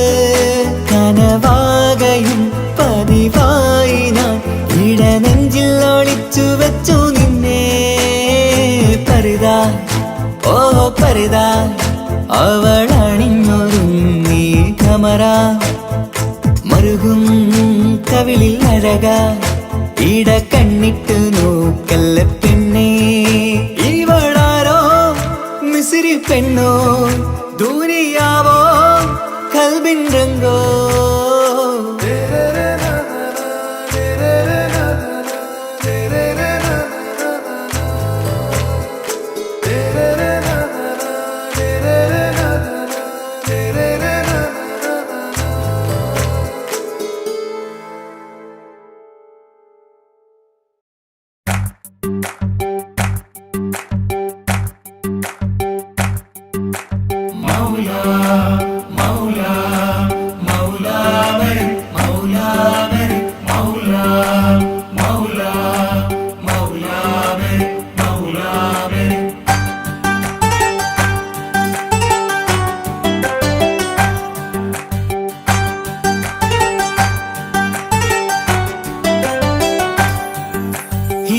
കനവാകയും പതിവായി ഞാൻ ഇടനെഞ്ചിൽ ഒളിച്ചു വെച്ചു നിന്നെ പരിതാ ഓ പരിതാ അവളണിഞ്ഞൊരുങ്ങി കമറ മറുകും കവിളിൽ അഴക ഇട കണ്ണിട്ട് നോക്കല്ല പെണ്ണേ ഇവളാരോ മിസിരി പെണ്ണോ ദൂരിയാവോ കൽബിൻ രംഗോ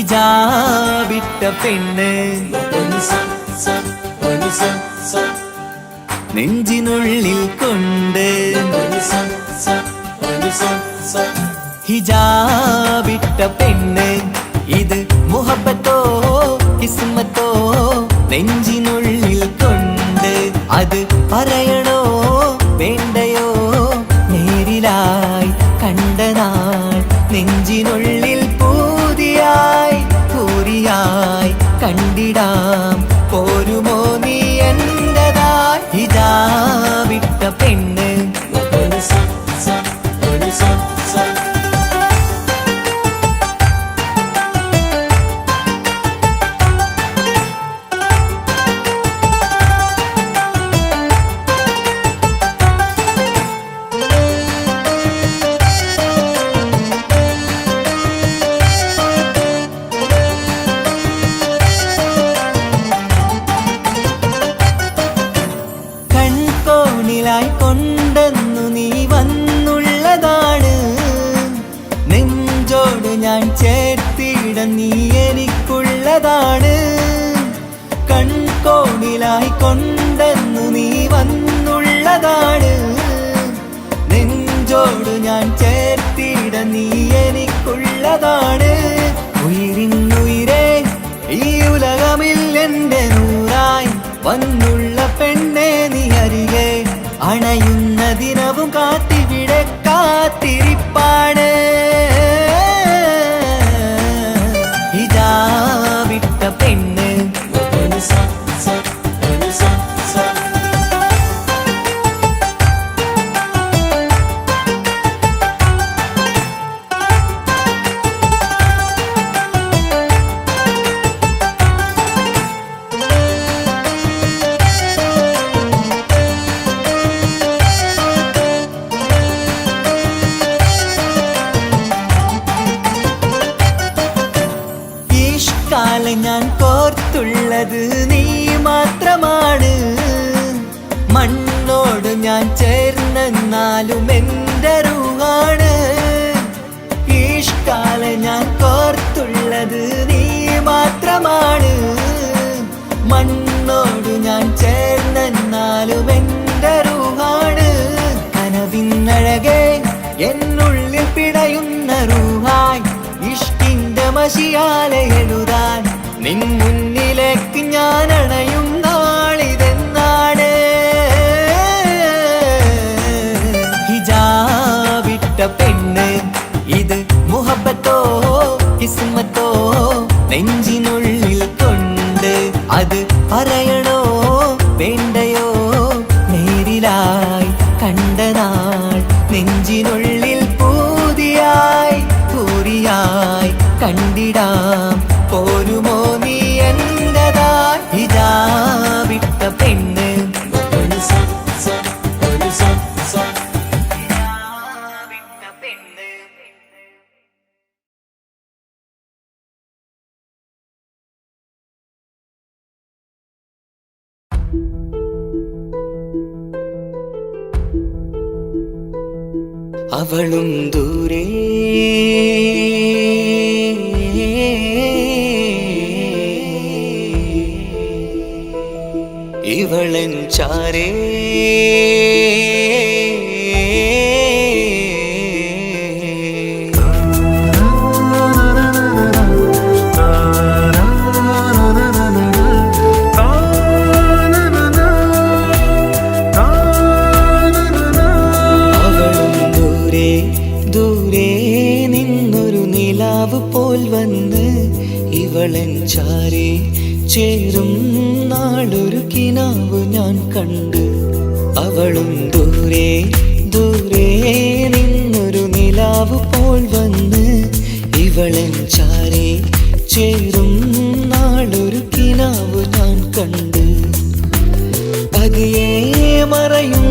ഹിജാബിട്ട പെണ്ണ് നെഞ്ചിനുള്ളിൽ കൊണ്ട് ഹിജാബിട്ട പെണ്ണ് ഇത് മുഹബത്തോ കിസ്മത്തോ നെഞ്ചിനുള്ളിൽ കൊണ്ട് അത് പറയണോ വേണ്ടയോ നേരിലായി കണ്ട നാൾ നെഞ്ചിനുള്ളിൽ പൂതിയായി പൂരിയായി കണ്ടിടാം പോരുമോ നീ എന്റതായി ഹിജാബിട്ട പെണ്ണ് കൊണ്ടെന്നു നീ വന്നുള്ളതാണ് നെഞ്ചോട് ഞാൻ ചേർത്തിട നീ എനിക്കുള്ളതാണ് കൺകോണിലായി കൊണ്ടെന്നു നീ വന്നുള്ളതാണ് നെഞ്ചോട് ഞാൻ ചേർത്തിട നീ എനിക്കുള്ളതാണ് ഉയിരിന്നുയിരേ ഈ ഉലകമിൽ എന്റെ നൂറായി വന്നുള്ള പെണ്ണെ നീ അരികെ അണയുന്ന ദിനവും കാത്തിവിടെ കാത്തിരിപ്പാണ് ഹിജാബിട്ട പെണ്ണ് ഞാൻ കോർത്തുള്ളത് നീ മാത്രമാണ് മണ്ണോട് ഞാൻ ചേർന്നെന്നാലും എൻ്റെ റൂഹാണ് ഈഷ്കാല ഞാൻ കോർത്തുള്ളത് നീ മാത്രമാണ് മണ്ണോട് ഞാൻ ചേർന്നെന്നാലും എൻ്റെ റൂഹാണ് കനവിന്നഴകെ എന്നുള്ളിൽ പിടയുന്ന റൂഹായി ഇഷ്കിന്റെ മഷിയാലെ എഴുതാൻ നിൻ മുന്നിലേക്ക് ഞാൻ അണയും നാളിതെന്നാണ് ഹിജാബിട്ട പെണ്ണ് ഇത് മുഹബത്തോ കിസ്മത്തോ നെഞ്ചിനുള്ളിൽ കൊണ്ട് അത് പറയണോ വേണ്ടയോ നേരിലായി കണ്ട നാൾ നെഞ്ചിനുള്ളിൽ പൂതിയായി പൂരിയായി കണ്ടിടാം പോരുമോ നീ എന്റതായി ഹിജാബിട്ട പെണ്ണ് അവളും ദൂരെ ഇവളൻ ചാരേ പോൽ വന്ന് ഇവളൻ ചാരേ ചേരും നാളൊരു കിനാവ് ഞാൻ കണ്ട് അവളും ദൂരെ ദൂരെ നിന്നൊരു നിലാവ് പോൽ വന്ന് ഇവളൻ ചാരേ ചേരും നാളൊരു കിനാവ് ഞാൻ കണ്ട് പതിയെ മറയും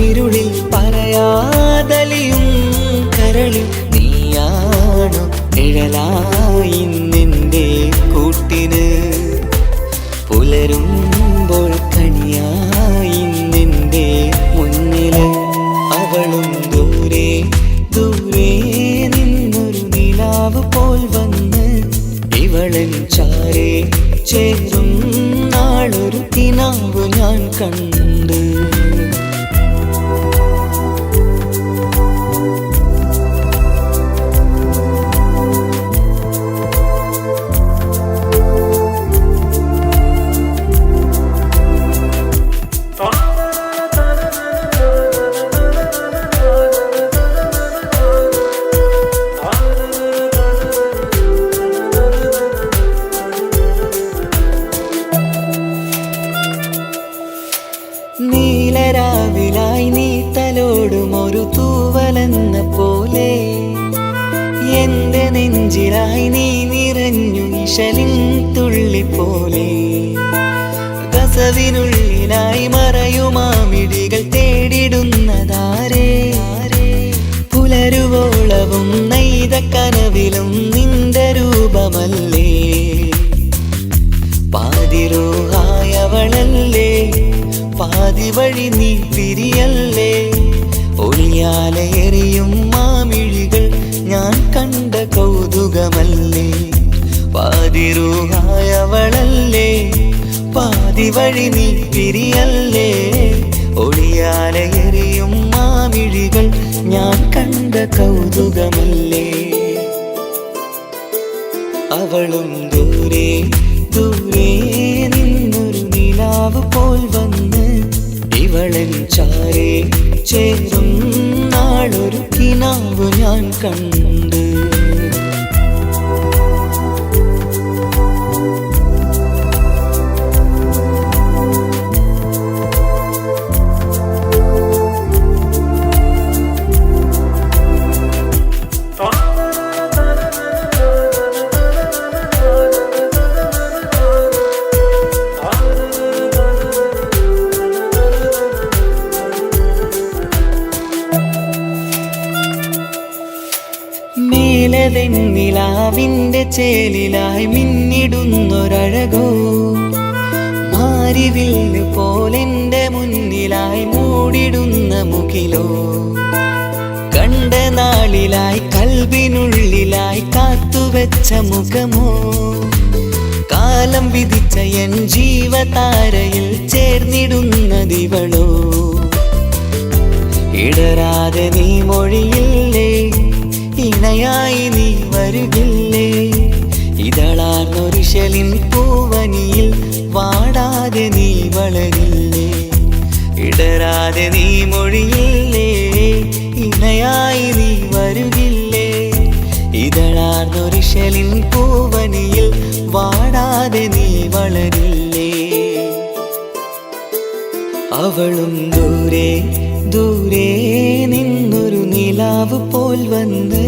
ഇരുളിൽ പറയാതലിയും കരളിൽ നീയാണോ നിഴലായി നിന്റെ കൂട്ടിന് പുലരുമ്പോൾ കണിയായി നിന്റെ മുന്നില് അവളും ദൂരെ ദൂരെ നിന്നൊരു നിലാവ് പോൽ വന്ന് ഇവളൻ ചാരേ ചേരും നാളൊരു കിനാവ് ഞാൻ കണ്ട് നീലരാവിലായി നീ തലോടും ഒരു തൂവലെന്ന പോലെ എന്റെ നെഞ്ചിലായി നീ നിറഞ്ഞു ഇശലിൻ തുള്ളി പോലെ കസവിനുള്ളിലായി മറയുമാമിഴികൾ തേടിടുന്നതാരേ പുലരുവോളവും നെയ്ത കനവിലും നിന്റെ രൂപമല്ലേ പാതിരോഹായവളല്ലേ പാതി വഴി നീ പിരിയല്ലേ ഒളിയാലെ എറിയും മാമിഴികൾ ഞാൻ കണ്ട കൗതുകമല്ലേ പാതിരൂഹായവളല്ലേ പാതി വഴി നീ പിരിയല്ലേ ഒളിയാലെ എറിയും മാമിഴികൾ ഞാൻ കണ്ട കൗതുകമല്ലേ അവളും ദൂരെ ദൂരെ നിന്നൊരു നിലാവ് പോൽ വന്ന് ഇവളൻ ചാരേ ചേരും നാളൊരു കിനാവ് ഞാൻ കണ്ട് നിലാവിന്റെ ചേലിലായി മിന്നിടുന്നൊരഴകോ മാരിവില്ല് പോലെന്റെ മുന്നിലായി മൂടിടുന്ന മുകിലോ കണ്ട നാളിലായി കൽബിനുള്ളിലായി കാത്തുവെച്ച മുഖമോ കാലം വിധിച്ച എൻ ജീവതാരയിൽ ചേർന്നിടുന്നതിവളോ ഇടരാതെ നീ മൊഴിയില്ലേ ഇണയായി നീ വരുകില്ലേ ഇതളാർന്നൊരിശലിൻ പൂവനിയിൽ വാടാതെ നീ വളരില്ലേ ഇടരാതെ നീ മൊഴിയില്ലേ ഇണയായി നീ വരുകില്ലേ ഇതളാർന്നൊരിശലിൻ പൂവനിയിൽ വാടാതെ നീ വളരില്ലേ അവളും ദൂരെ ദൂരെ നിന്നൊരു നിലാവ് പോൽ വന്ന്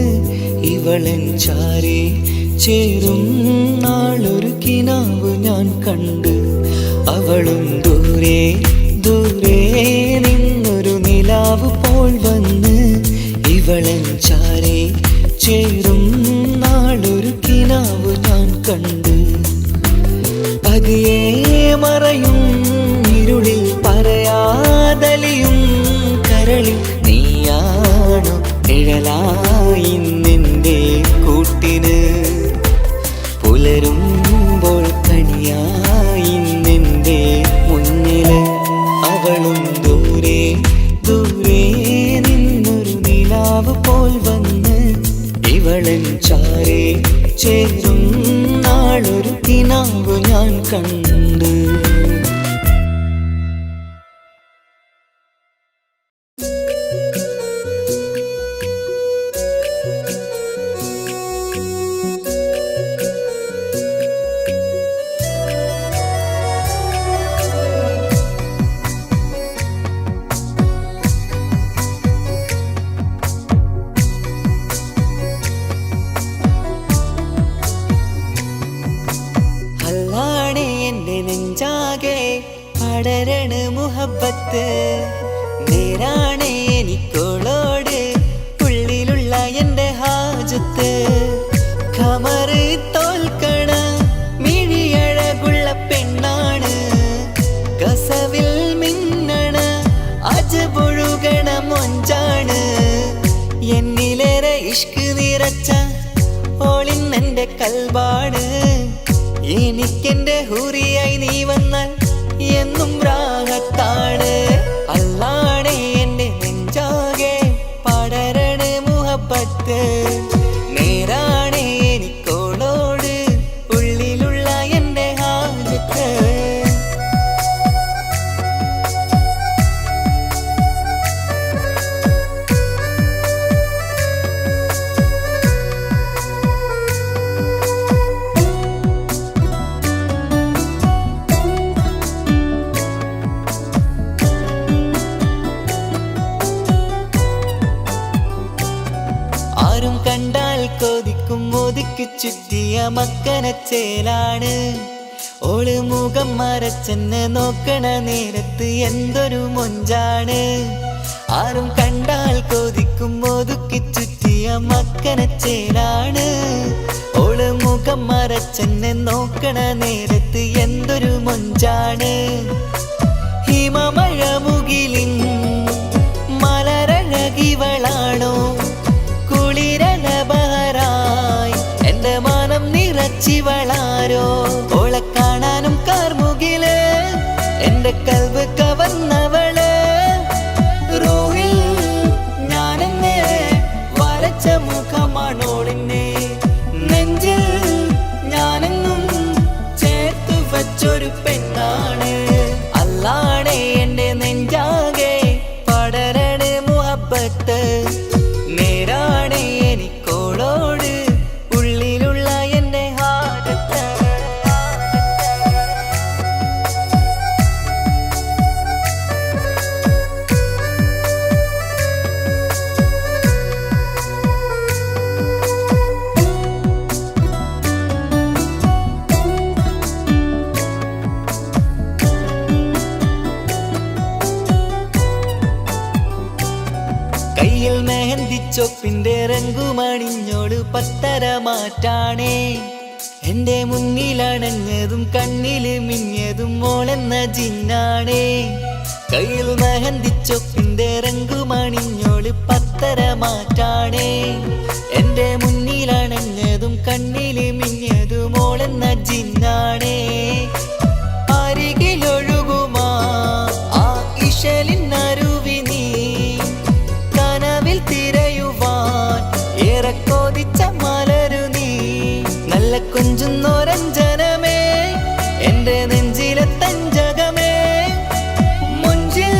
ഇവളൻ ചാരി ചേരും നാളൊരു കിനാവ് ഞാൻ കണ്ട്. അവളും ദൂരെ ദൂരെ നിന്നൊരു നിലാവ് പോൽ വന്ന് ഇവളൻ ചാരി ചേരും നാളൊരു കിനാവ് ഞാൻ കണ്ട്. പതിയെ മറയും ഇരുളിൽ പറയാതലിയും കരളിൽ നീയാണോ നിഴലായി നിന്റെ കൂട്ടിന്. പുലരുമ്പോൾ കണിയായി നിന്റെ മുന്നില്. അവളും ദൂരെ ദൂരെ നിന്നൊരു നിലാവ് പോൽ വന്ന് ഇവളൻ ചാരേ ചേരും നാളൊരു കിനാവ് ഞാൻ കണ്ട്. പടരണ മുഹബത്ത് നേരാണ് എനിക്കോളോട് ഉള്ളിലുള്ള എൻ്റെ ഹാജത്ത്. ഖമറ് തോൽക്കണ മിഴിയഴകുള്ള പെണ്ണാണ്, കസവിൽ മിന്നണ അജപൊഴുകണ മൊഞ്ചാണ്. എന്നിലേറെ ഇഷ്ക് നിറച്ച ഓളിന്നെൻ്റെ കൽബാണ്. എനിക്കെൻ്റെ ഹൂറിയായി നീ വന്നാൽ എന്നും രാഗത്താണ്. അല്ലാണേ എൻ്റെ നെഞ്ചാകെ പടരണ മുഹബത്ത് നേരാണേ എനിക്കോളോട് ഉള്ളിലുള്ള എൻ്റെ ഹാജത്ത്. കണ്ടാൽ കൊതിക്കും ഒതുക്കി ചുറ്റിയ മക്കനച്ചേലാണ്. ഓള് മുഖം മറച്ചെന്നെ നോക്കണ നേരത്ത് എന്തൊരു മൊഞ്ചാണ്. ആരും കണ്ടാൽ കൊതിക്കും ഒതുക്കി ചുറ്റിയ മക്കനച്ചേലാണ്. ഓള് മുഖം മറച്ചെന്നെ നോക്കണ നേരത്ത് എന്തൊരു മൊഞ്ചാണ്. ഹിമമഴ മുകിലിൻ മലരഴകിവളാണോ കുളിരലബഹരായി എൻ്റെ മാനം നിറച്ചിവളാരോ. ഓളെ കാണാനും കാർമുകില് എൻ്റെ കൽബ് കവർന്നവള്. റൂഹിൽ ഞാനെന്നെ വരച്ച മുഖമാണോളിന്നെ, നെഞ്ചിൽ ഞാനെന്നും ചേർത്തു വച്ചൊരു പെണ്ണാണ്. അല്ലാണേ എൻ്റെ നെഞ്ചാകെ പടരണ മുഹബത്ത് നേരാണേ എനിക്കോളോട് ഉള്ളിലുള്ള എൻ്റെ ഹാജത്ത്. കയ്യിൽ മെഹന്തിച്ചൊപ്പിന്റെ രംഗുമണിഞ്ഞോട് പത്തര മാറ്റാണേ. എൻ്റെ മുന്നിലണഞ്ഞതും കണ്ണില് മിഞ്ഞതും മോളെന്ന ജിന്നാണേ. കയ്യിൽ മെഹന്തിച്ചൊപ്പിന്റെ രംഗുമണിഞ്ഞോട് പത്തര മാറ്റാണേ. എൻ്റെ മുന്നിലണഞ്ഞതും കണ്ണില് മിഞ്ഞതും മോളെന്ന ജിന്നാണേ. അരികിലൊഴുകുമാ ആ ഇശലിനരുവി നീ കനവിൽ തിരയുവാൻ ഏറെ കൊതിച്ച മലരു നീ. നല്ല കൊഞ്ചുന്നോരഞ്ജനമേ എൻ്റെ നെഞ്ചിലെ തഞ്ചകമേ. മുഞ്ചിൽ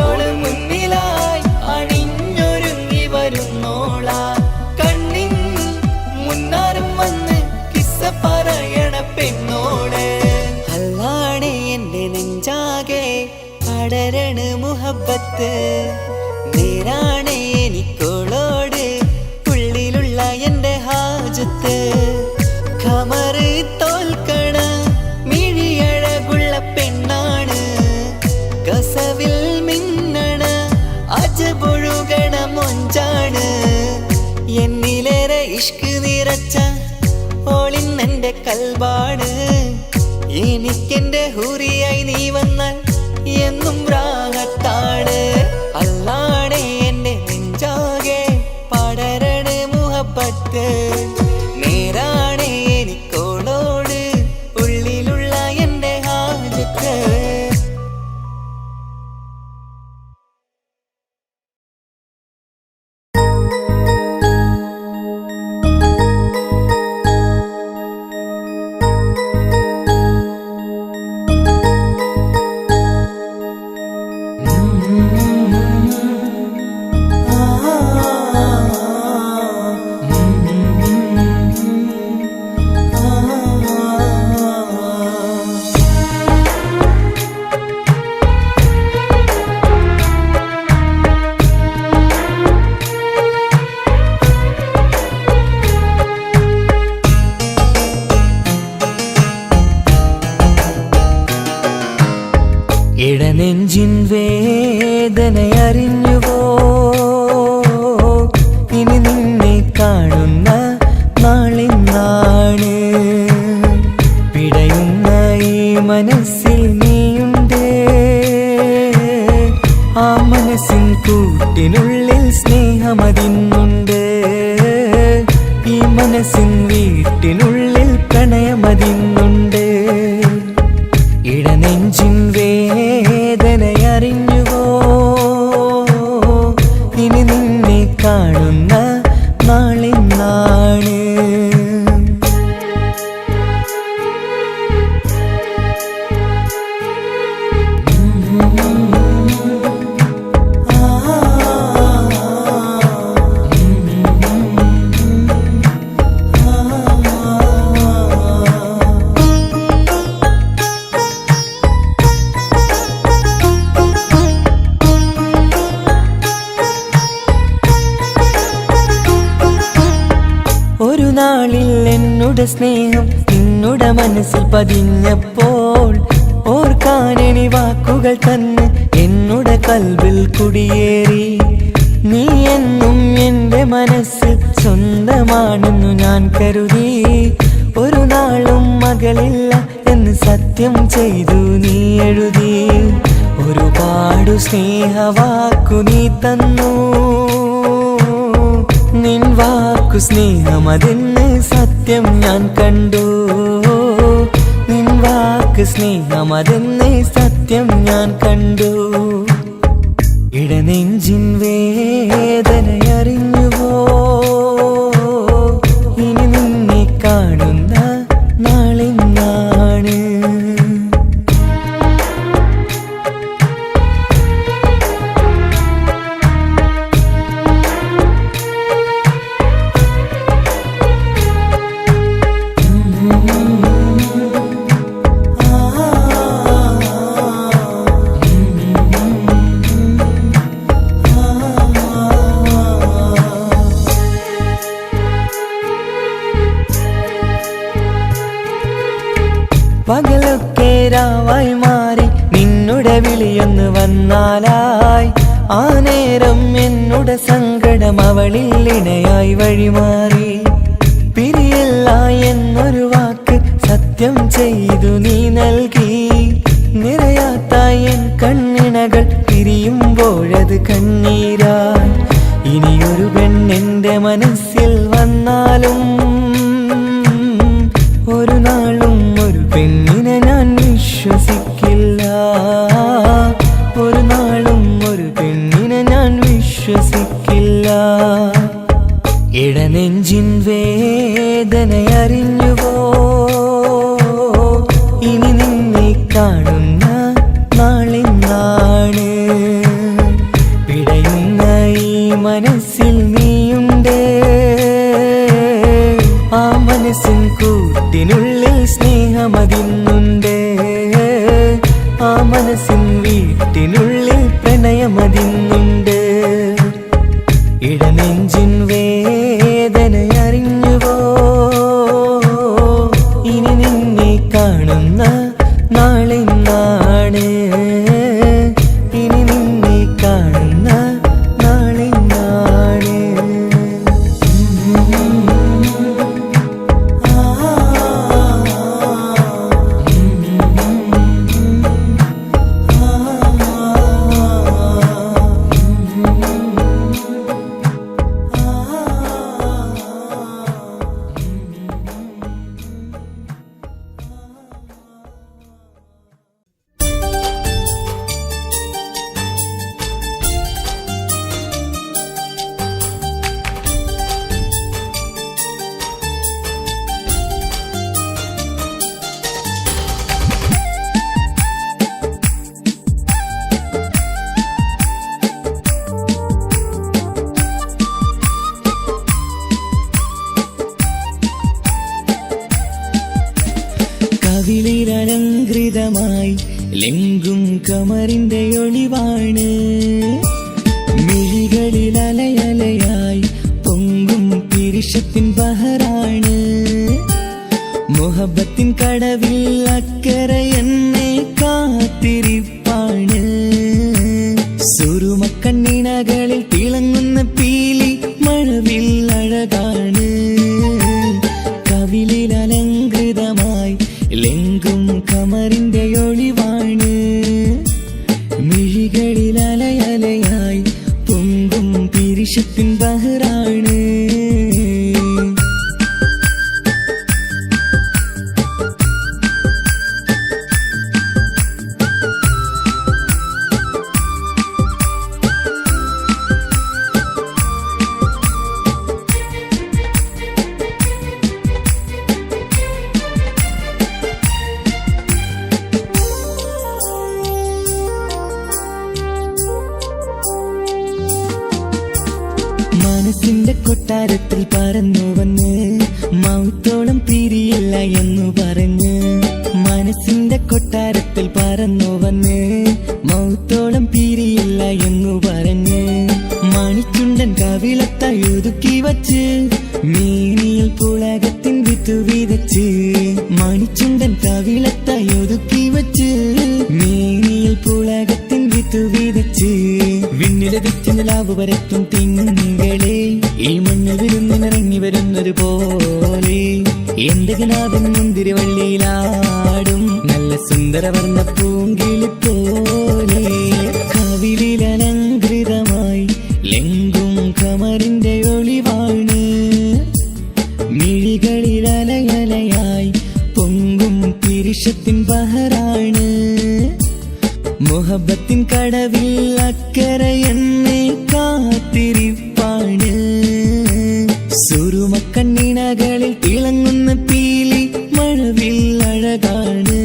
ഓള് മുന്നിലായി അണിഞ്ഞൊരുങ്ങി വരുന്നോളാ. കണ്ണിൻ മുന്നാരം വന്ന് കിസ്സ പറയണ പെണ്ണോട്. അല്ലാണേ എൻ്റെ നെഞ്ചാകെ പടരണ മുഹബത്ത് നേരാണ് എനിക്കോളോട് ഉള്ളിലുള്ള എൻ്റെ ഹാജത്ത് ഖമറ് തോൽക്കണ മിഴിയഴകുള്ള പെണ്ണാണ് കസവിൽ മിന്നണ അജബൊഴുകണ മൊഞ്ചാണ് എന്നിലേറെ ഇഷ്ക് നിറച്ച ഓളിന്നെൻ്റെ കൽബാണ് എനിക്കെന്റെ ഹൂറിയായി നീ വന്നാൽ എന്നും റാഹത്താണ് അല്ലാണേ എൻ്റെ നെഞ്ചാകെ പടരണ മുഹബത്ത് നേരാണേ എനിക്കോളോട് ഉള്ളിലുള്ള എൻ്റെ ഹാജത്ത് ഇടനെഞ്ചിൻ വേദനയറിഞ്ഞുവോ ഇനി നിന്നെ കാണുന്ന നാളിന്നാണ് പിടയുന്ന ഈ മനസ്സിൽ നീയുണ്ട് ആ മനസ്സിൻ കൂട്ടിനുള്ളിൽ സ്നേഹമതിന്നുണ്ട് ഈ മനസ്സിൻ വീട്ടിനുള്ളിൽ പ്രണയമതിന്നുണ്ട് ഇടനെഞ്ചിൻ വേദനയറിഞ്ഞുവോ ഇനി നിന്നെ കാണുന്ന നാളിന്നാണ് ഒരു നാളിൽ എന്നുടെ സ്നേഹം നിന്നുടെ മനസ്സിൽ പതിഞ്ഞപ്പോൾ ഓർക്കാനെനി വാക്കുകൾ തന്ന് എന്നുടെ കൽബിൽ കുടിയേറി നീ എന്നും എൻ്റെ മനസ്സിൽ സ്വന്തമാണെന്നു ഞാൻ കരുതി ഒരു നാളും മകളില്ല എന്ന് സത്യം ചെയ്തു നീ എഴുതി ഒരുപാടു സ്നേഹവാക്കു നീ തന്നു നിൻ വാക്കു സ്നേഹമതെന്ന് സത്യം ഞാൻ കണ്ടു നിൻ വാക്ക് സ്നേഹമതെന്ന് സത്യം ഞാൻ കണ്ടു ഇടനെഞ്ചിൻ വേദനയറിഞ്ഞുവോ ഇനി നിന്നെ കാണുന്ന നാളിന്നാണ് പകലൊക്കെ രാവായി മാറി നിന്നുടെ വിളിയൊന്ന് വന്നാലായി ആ നേരം എന്നുടെ സങ്കടം അവളിൽ ഇണയായി വഴിമാറി പിരിയല്ല എന്നൊരു വാക്ക് സത്യം ചെയ്തു നീ നൽകി നിറയാത്ത എൻ കണ്ണിണകൾ പിരിയുമ്പോഴത് കണ്ണീരായി ഇനിയൊരു പെണ്ണെന്റെ മനസ്സിൽ വന്നാലും ഒരു നാളും ഒരു പെണ്ണിനെ ഞാൻ വിശ്വസിക്കില്ല ഒരു നാളും ഒരു പെണ്ണിനെ ഞാൻ വിശ്വസിക്കില്ല ഇടനെഞ്ചിൻ വേദനയറിഞ്ഞുവോ ഇനി നിന്നെ കാണുന്ന നാളിന്നാണ് പിടയുന്ന ഈ മനസ്സിൽ നീയുണ്ട് ആ മനസ്സിൻ കൂട്ടിനുള്ളിൽ സ്നേഹമതിന്നുണ്ട് ആ മനസ്സിൻ വീട്ടിനുള്ളിൽ കമറിന്റെ ഒളിവാണ് മിഴികളിൽ അലയലയായി പൊങ്കും പിരിശത്തിൻ ബഹറാണ് മുഹബത്തിൻ കടവിൽ അക്കരെ എന്നെ കാത്തിരിപ്പാണ് സുറുമക്കണ്ണിണകളിൽ തിളങ്ങുന്ന പീലി മഴവിൽ അഴകാണ് കവിളിൽ അലങ്കൃതമായി ലെങ്കും കമറിന്റെ ഒളിവാണ് മിഴികളിൽ അലയലയായി പൊങ്കും പിരിശത്തിൻ ബഹറാണ് മനസ്സിന്റെ കൊട്ടാരത്തിൽ പറന്നു വന്ന് മൗത്തോളം പിരിയില്ല എന്നു പറഞ്ഞ് മനസ്സിന്റെ കൊട്ടാരത്തിൽ പറന്നു വന്ന് മൗത്തോളം പിരിയില്ല എന്നു പറഞ്ഞ് മണിച്ചുണ്ടൻ കവിളത്തായി ഒതുക്കി വച്ച് മീനിയിൽ പുളകത്തിൻ വിത്തു വിതച്ച് മണിച്ചുണ്ടൻ കവിളത്തായി ഒതുക്കി വച്ച് മീനിയിൽ പുളകത്തിൻ വിത്തു വിതച്ച് വിണ്ണിലതിച്ച് നിലാവ് വരത്തും തിങ്കളെ ഈ മണ്ണിൽ വിരുന്നിനിറങ്ങി വരുന്നത് പോലെ എന്റെ കിനാവിൻ മുന്തിരിവള്ളിയിലാടും നല്ല സുന്ദരവർണ്ണ പൂങ്കിളി പോലെ കവിളിൽ അലങ്കൃതമായി ലെങ്കും കമറിന്റെ ഒളിവാണ് മിഴികളിൽ അലയലയായി പൊങ്കും പിരിശത്തിൻ ബഹറാണ് മുഹബത്തിൻ കടവിൽ അക്കരെ എന്നെ കാത്തിരിപ്പാണ് സുറുമക്കണ്ണിണകളിൽ തിളങ്ങുന്ന പീലി മഴവിൽ അഴകാണ്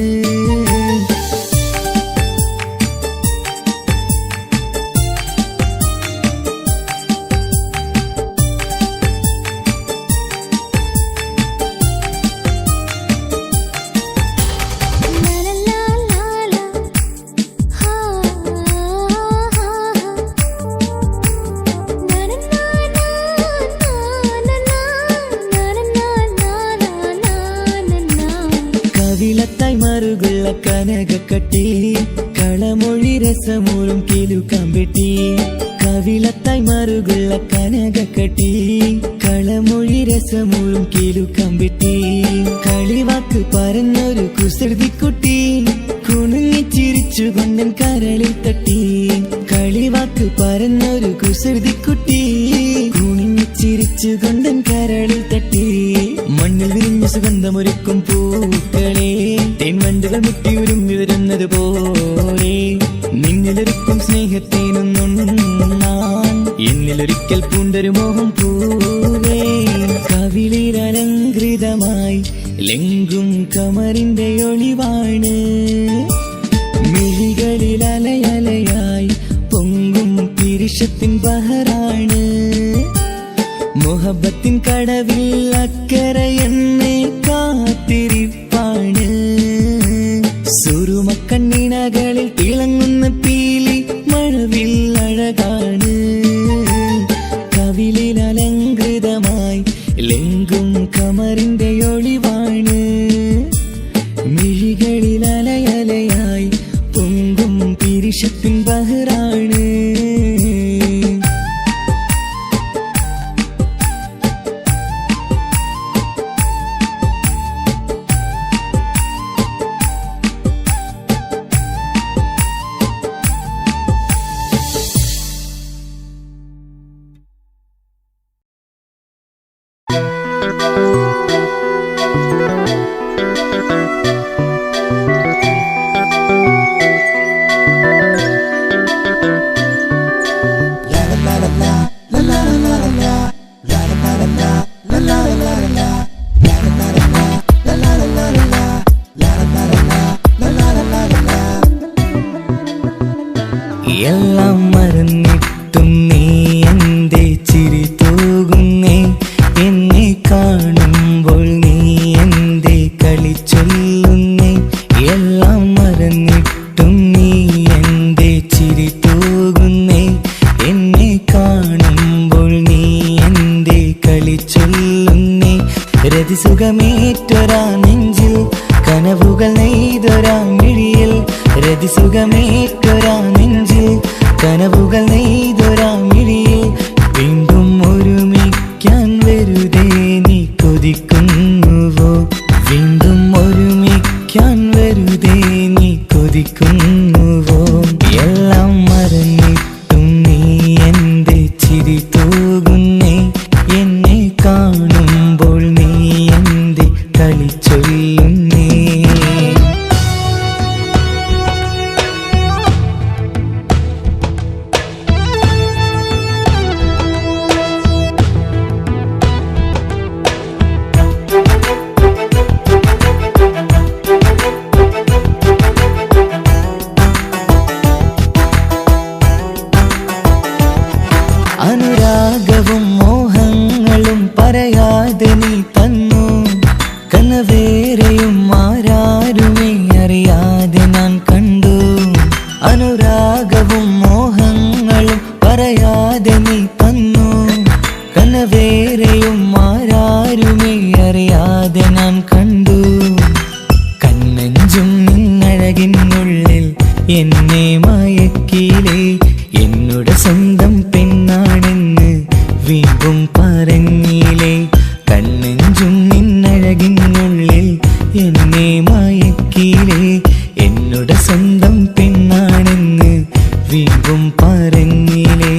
കവിളത്തായി മറുകുള്ള കനകക്കട്ടി കളമൊഴി രസമൂറും കിലുക്കാമ്പെട്ടി കവിളത്തായി മറുകുള്ള കനകക്കട്ടി കളമൊഴി രസമൂറും കിലുക്കാമ്പെട്ടി കളിവാക്ക് പറഞ്ഞൊരു കുസൃതിക്കുട്ടി കുണുങ്ങി ചിരിച്ചു കൊണ്ടൻ കരളിൽ തട്ടി കളിവാക്ക് പറഞ്ഞൊരു കുസൃതിക്കുട്ടി കുണുങ്ങി ചിരിച്ചു കൊണ്ടൻ കരളിൽ തട്ടി മണ്ണിൽ വിരിഞ്ഞ സുഗന്ധമൊരുക്കും പൂക്കളെ തേൻവണ്ടുകൾ മുട്ടിയുരുമ്മി വരുന്നത് പോലെ നിന്നിലൊരുക്കും സ്നേഹത്തേനൊന്നുണ്ണാൻ എന്നിലൊരിക്കൽ പൂണ്ടൊരു മോഹം പൂവേ കവിളിൽ അലങ്കൃതമായി ലെങ്കും കമറിന്റെ ഒളിവാണ് മിഴികളിൽ അലയലയായി പൊങ്കും പിരിശത്തിൻ ബഹറാണ് മുഹബത്തിൻ കടവിൽ അക്കരെ എന്നെ കാത്തിരിപ്പാണ് സുറുമക്കണ്ണിണകളിൽ തിളങ്ങുന്ന പീലി മഴവിൽ അഴകാണ് കവിളിൽ അലങ്കൃതമായി ലെങ്കും കമറിന്റെ ഒളിവാണ് മിഴികളിൽ അലയലയായി പൊങ്കും പിരിശത്തിൻ ബഹറാണ് എല്ലാം മറന്നിട്ടും നീ എന്റെ ചിരി തൂകുന്നേ എന്നെ കാണുമ്പോൾ നീ എന്റെ കളി ചൊല്ലുന്നേ എല്ലാം മറന്നിട്ടും നീ കനവുകൾ നെയ്തൊരാമിഴിയിൽ വീണ്ടും ഒരുമിക്കാൻ വെറുതെ നീ കൊതിക്കുന്നുവോ? വീണ്ടും ഒരുമിക്കാൻ വെറുതെ നീ കൊതിക്കുന്നുവോ? എല്ലാം മറന്നിട്ടും നീ എന്റെ ചിരി തൂകുന്നേ, എന്നെ കാണുമ്പോൾ നീ എന്റെ കളി ചൊല്ലുന്നേ. അനുരാഗവും മോഹങ്ങളും പറയാതെ നീ തന്നു, കനവേറെയും ആരാരുമേ അറിയാതെ ഞാൻ കണ്ടു. അനുരാഗവും മോഹങ്ങളും പറയാതെ നീ തന്നു, കനവേറെയും ആരാരുമേ അറിയാതെ ഞാൻ കണ്ടു. കണ്ണഞ്ചും നിന്നഴകിനുള്ളിൽ എന്നെ മയക്കിയിലേ, എന്നോട് സ്വന്തം പെണ്ണാണെന്ന് വീണ്ടും പറഞ്ഞില്ലേ. കണ്ണെഞ്ചും നിന്നഴകിനുള്ളിൽ എന്നെ മയക്കിയില്ലേ, എന്നോട് സ്വന്തം പെണ്ണാണെന്ന് വീണ്ടും പറഞ്ഞില്ലേ.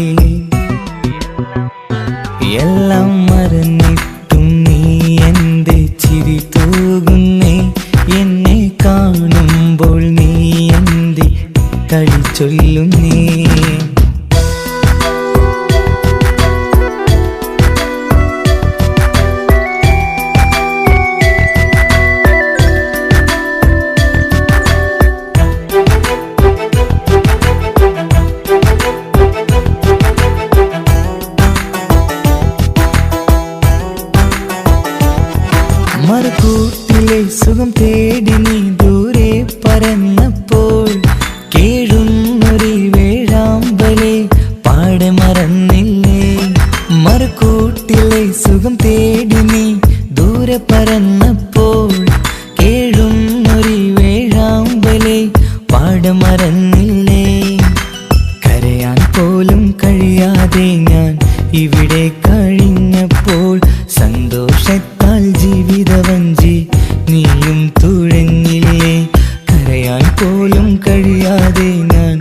എല്ലാം മറന്നിട്ടും നീ എന്റെ ചിരി തൂകുന്നേ, എന്നെ കാണുമ്പോൾ നീ എന്റെ കളി ചൊല്ലുന്നേ. മറുകൂട്ടിലെ സുഖം തേടി നീ ദൂരെ പറന്നപ്പോൾ, കേഴുന്നൊരു വേഴാമ്പലെ പാടെ മറന്നില്ലേ. മറുകൂട്ടിലെ സുഖം തേടി നീ ദൂരെ പറന്നപ്പോൾ, കേഴുന്നൊരു വേഴാമ്പലെ പാടെ മറന്നില്ലേ. കരയാൻ പോലും കഴിയാതെ ഞാൻ ഇവിടെ കഴിഞ്ഞപ്പോൾ, സന്തോഷത്താൽ ജീവിതവഞ്ചി നീയും തുഴഞ്ഞില്ലേ. കരയാൻ പോലും കഴിയാതെ ഞാൻ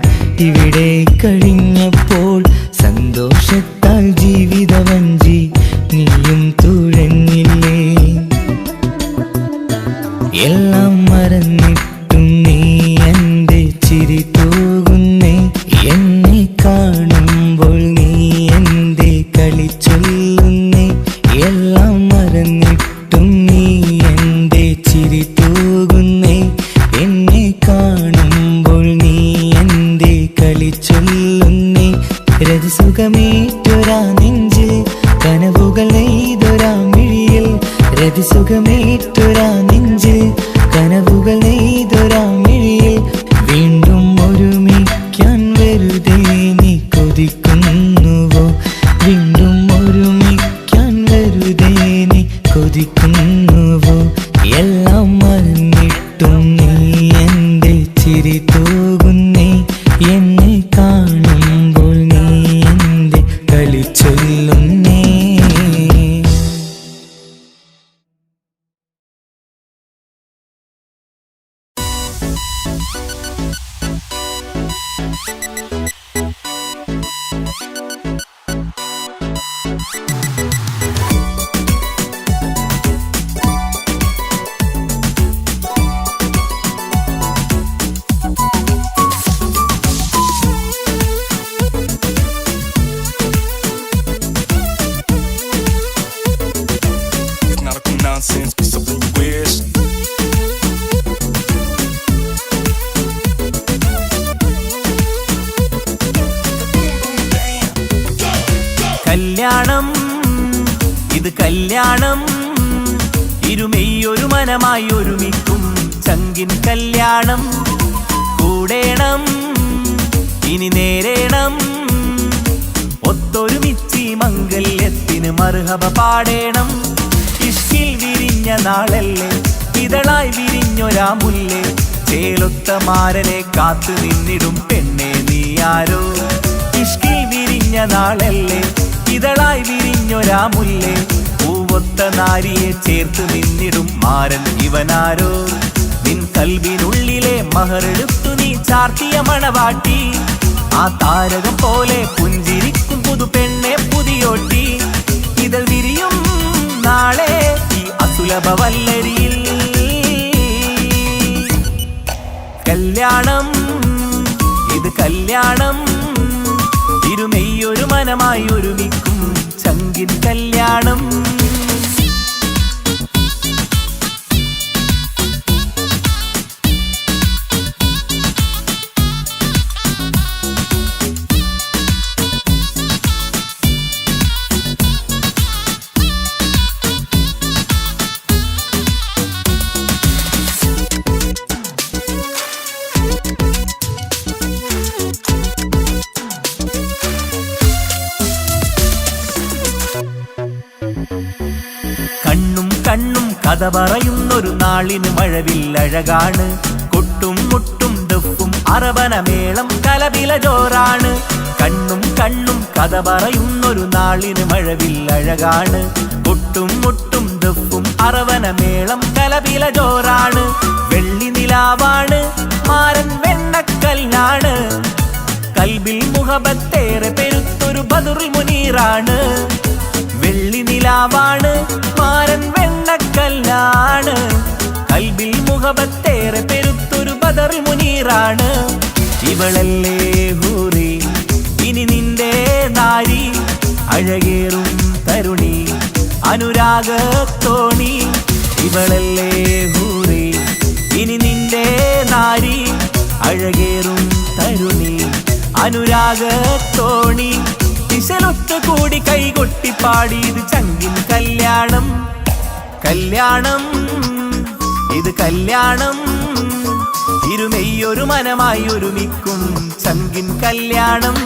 ഇവിടെ കഴിഞ്ഞപ്പോൾ, സന്തോഷത്താൽ ജീവിതവഞ്ചി നീയും തുഴഞ്ഞില്ലേ. എല്ലാം മറന്നിട്ടും നീ എന്റെ ചിരി തൂകുന്നേ, എന്നെ കാണുമ്പോൾ നീ എന്റെ കളി ചൊല്ലുന്നേ. എല്ലാം മറന്നിട്ടും നീ എന്റെ ചിരി തൂകുന്നേ, എന്നെ കാണുമ്പോൾ നീ എന്റെ കളി ചൊല്ലുന്നേ. രതിസുഖമേറ്റൊരാ നെഞ്ചിൽ കനവുകൾ നെയ്തൊരാമിഴിയിൽ, രതിസുഖമേറ്റൊരാ നെഞ്ചിൽ കനവുകൾ നെയ്തൊരാമിഴിയിൽ വീണ്ടും ഒരുമിക്കാൻ വെറുതെ നീ കൊതിക്കുന്നുവോ? വീണ്ടും ഒരുമിക്കാൻ വെറുതെ നീ കൊതിക്കുന്നുവോ? എല്ലാം മറന്നിട്ടും നീ എന്റെ ചിരി തൂകുന്നേ, എന്നെ കാണുമ്പോൾ നീ എന്റെ കളി ചൊല്ലുന്നേ. Nonsense, be something you wish. കല്യാണം ഇത് കല്യാണം, ഇരുമെയ്യൊരു മനമായി ഒരുമിക്കും ചങ്കിൻ കല്യാണം. കൂടേണം ഇനി നേരേണം, ഒത്തൊരുമിച്ചി മംഗല്യത്തിന് മർഹബ പാടേണം. ഇഷ്കിൽ വിരിഞ്ഞ നാളല്ലേ ഇതളായി വിരിഞ്ഞൊരാ മുല്ലേ, ചേലൊത്ത മാരനെ കാത്തു നിന്നിടും പെണ്ണെ നീയാരോ. വിരിഞ്ഞ നാളല്ലേ ഇതളായി വിരിഞ്ഞൊരാ മുല്ലേ പൂവൊത്ത നാരിയെ ചേർത്ത് നിന്നിടും മാരൻ ഇവനാരോ നിൻ കൽവിനുള്ളിലെ മഹറെടുത്തു നീ ചാർത്തിയ മണവാട്ടി ആ താരകം പോലെ പുഞ്ചിരിക്കും പുതു പെണ്ണെ പുതിയോട്ടി ഇതൾ വിരിയും നാളെ ഈ അസുലഭ വല്ലരിയിൽ കല്യാണം ഇത് കല്യാണം ഇരുമെയ്യൊരു മനമായി ഒരുമിക്കും ചങ്കിൻ കല്യാണം കണ്ണും കണ്ണും കഥ പറയുന്നൊരു നാളിന് മഴവില്ലഴകാണ് കൊട്ടും മുട്ടും ദഫും അറബനമേളം കലപില ജോറാണ് കണ്ണും കണ്ണും കഥ പറയുന്നൊരു നാളിന് മഴവില്ലഴകാണ് കൊട്ടും മുട്ടും ദഫും അറബനമേളം കലപില ജോറാണ് വെള്ളി നിലാവാണ് മാരൻ വെണ്ണക്കല്ലാണ് കൽബിൽ മുഹബത്തേറെ പെരുത്തൊരു ബദറുൽ മുനീറാണ് വെള്ളി നിലാവാണ് മാരൻ വെണ്ണക്കല്ലാണ് കൽബിൽ മുഹബത്തേറെ പെരുത്തൊരു ബദറുൽ മുനീറാണ് ഇവളല്ലേ ഹൂറി ഇനി നിന്റെ നാരി അഴകേറും തരുണി അനുരാഗത്തോണി ഇവളല്ലേ ഹൂറി ഇനി നിന്റെ നാരി അഴകേറും തരുണി അനുരാഗത്തോണി ദിശലൊത്തു കൂടി കൈകൊട്ടിപ്പാടി ഇത് ചങ്കിൻ കല്യാണം കല്യാണം ഇത് കല്യാണം ഇരുമെയ്യൊരു മനമായി ഒരുമിക്കും ചങ്കിൻ കല്യാണം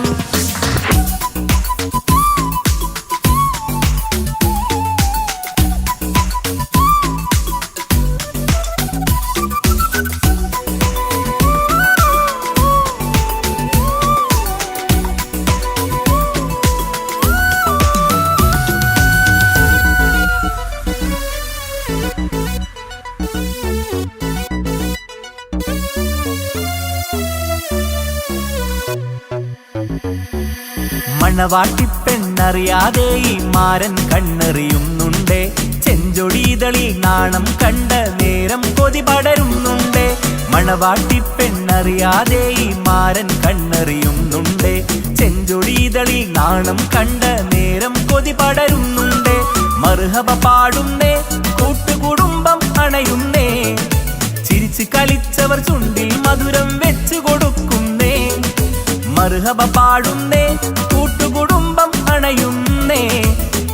മണവാട്ടിപ്പെണ്ണറിയാതെ ഈ മാരൻ കണ്ണെറിയുന്നുണ്ടേ ചെഞ്ചൊടിതളിൽ നാണം കണ്ട നേരം കൊതി പടരുന്നുണ്ടേ മണവാട്ടിപ്പെണ്ണറിയാതെ ഈ മാരൻ കണ്ണെറിയുന്നുണ്ടേ ചെഞ്ചൊടിതളിൽ നാണം കണ്ട നേരം കൊതി പടരുന്നുണ്ടേ മർഹബ പാടുന്നേ കൂട്ടുകുടുംബം അണയുന്നേ ചിരിച്ച് കളിച്ചവർ ചുണ്ടിൽ മധുരം വെച്ചു കൊടുക്കുന്നേ മർഹബ പാടുന്നേ കൂട്ടുകുടുംബം അണയുന്നേ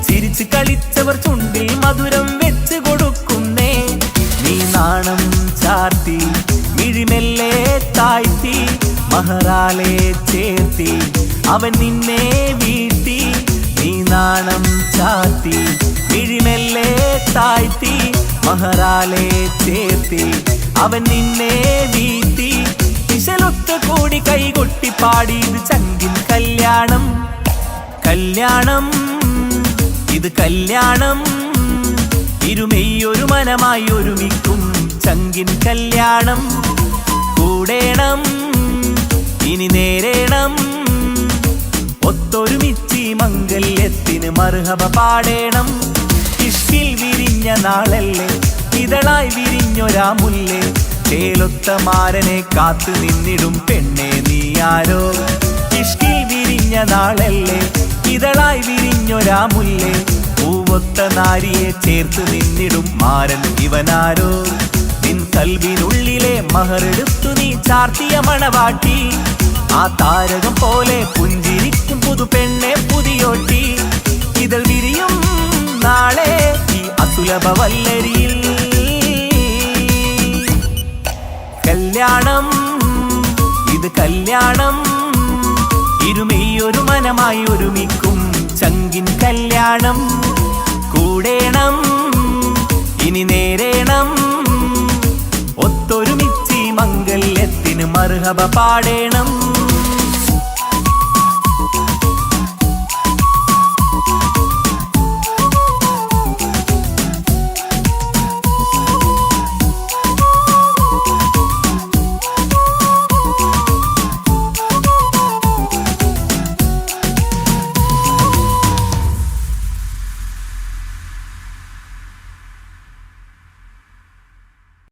ചിരിച്ച് കളിച്ചവർ ചുണ്ടിൽ മധുരം വെച്ച് കൊടുക്കുന്നേ നീ നാണം ചാർത്തി മിഴിമെല്ലെ താഴ്ത്തി മഹറാലെ ചേർത്തി അവൻ നിന്നെ വീഴ്ത്തി നീ നാണം ചാർത്തി മിഴിമെല്ലെ താഴ്ത്തി മഹറാലെ ചേർത്തി അവൻ നിന്നെ വീഴ്ത്തി ദിശലൊത്തു കൂടി കൈകൊട്ടിപ്പാടി ഇത് ചങ്കിൻ കല്യാണം കല്യാണം ഇത് കല്യാണം ഇരുമെയ്യൊരു മനമായി ഒരുമിക്കും ചങ്കിൻ കല്യാണം കൂടേണം ഇനി നേരേണം ഒത്തൊരുമിച്ച് മംഗല്യത്തിന് മർഹബ പാടേണം ഇഷ്കിൽ വിരിഞ്ഞ നാളല്ലേ ഇതളായി വിരിഞ്ഞൊരാ മുല്ലേ ചേലൊത്ത മാരനെ കാത്തു നിന്നിടും പെണ്ണെ നീയാരോ ഇഷ്കിൽ വിരിഞ്ഞ നാളല്ലേ ഇതളായി വിരിഞ്ഞൊരാ മുല്ലേ പൂവൊത്ത നാരിയെ ചേർത്ത് നിന്നിടും മാരൻ ഇവനാരോ നിൻ കൽവിനുള്ളിലെ മഹറെടുത്തു നീ ചാർത്തിയ മണവാട്ടി ആ താരകം പോലെ പുഞ്ചിരിക്കും പുതു പെണ്ണെ പുതിയോട്ടി ഇതൾ വിരിയും നാളെ ഈ അസുലഭ വല്ലരിയിൽ കല്യാണം ഇത് കല്യാണം ഇരുമെയ്യൊരു മനമായി ഒരുമിക്കും ചങ്കിൻ കല്യാണം കൂടേണം ഇനി നേരേണം ഒത്തൊരുമിച്ച് മംഗല്യത്തിന് മർഹബ പാടേണം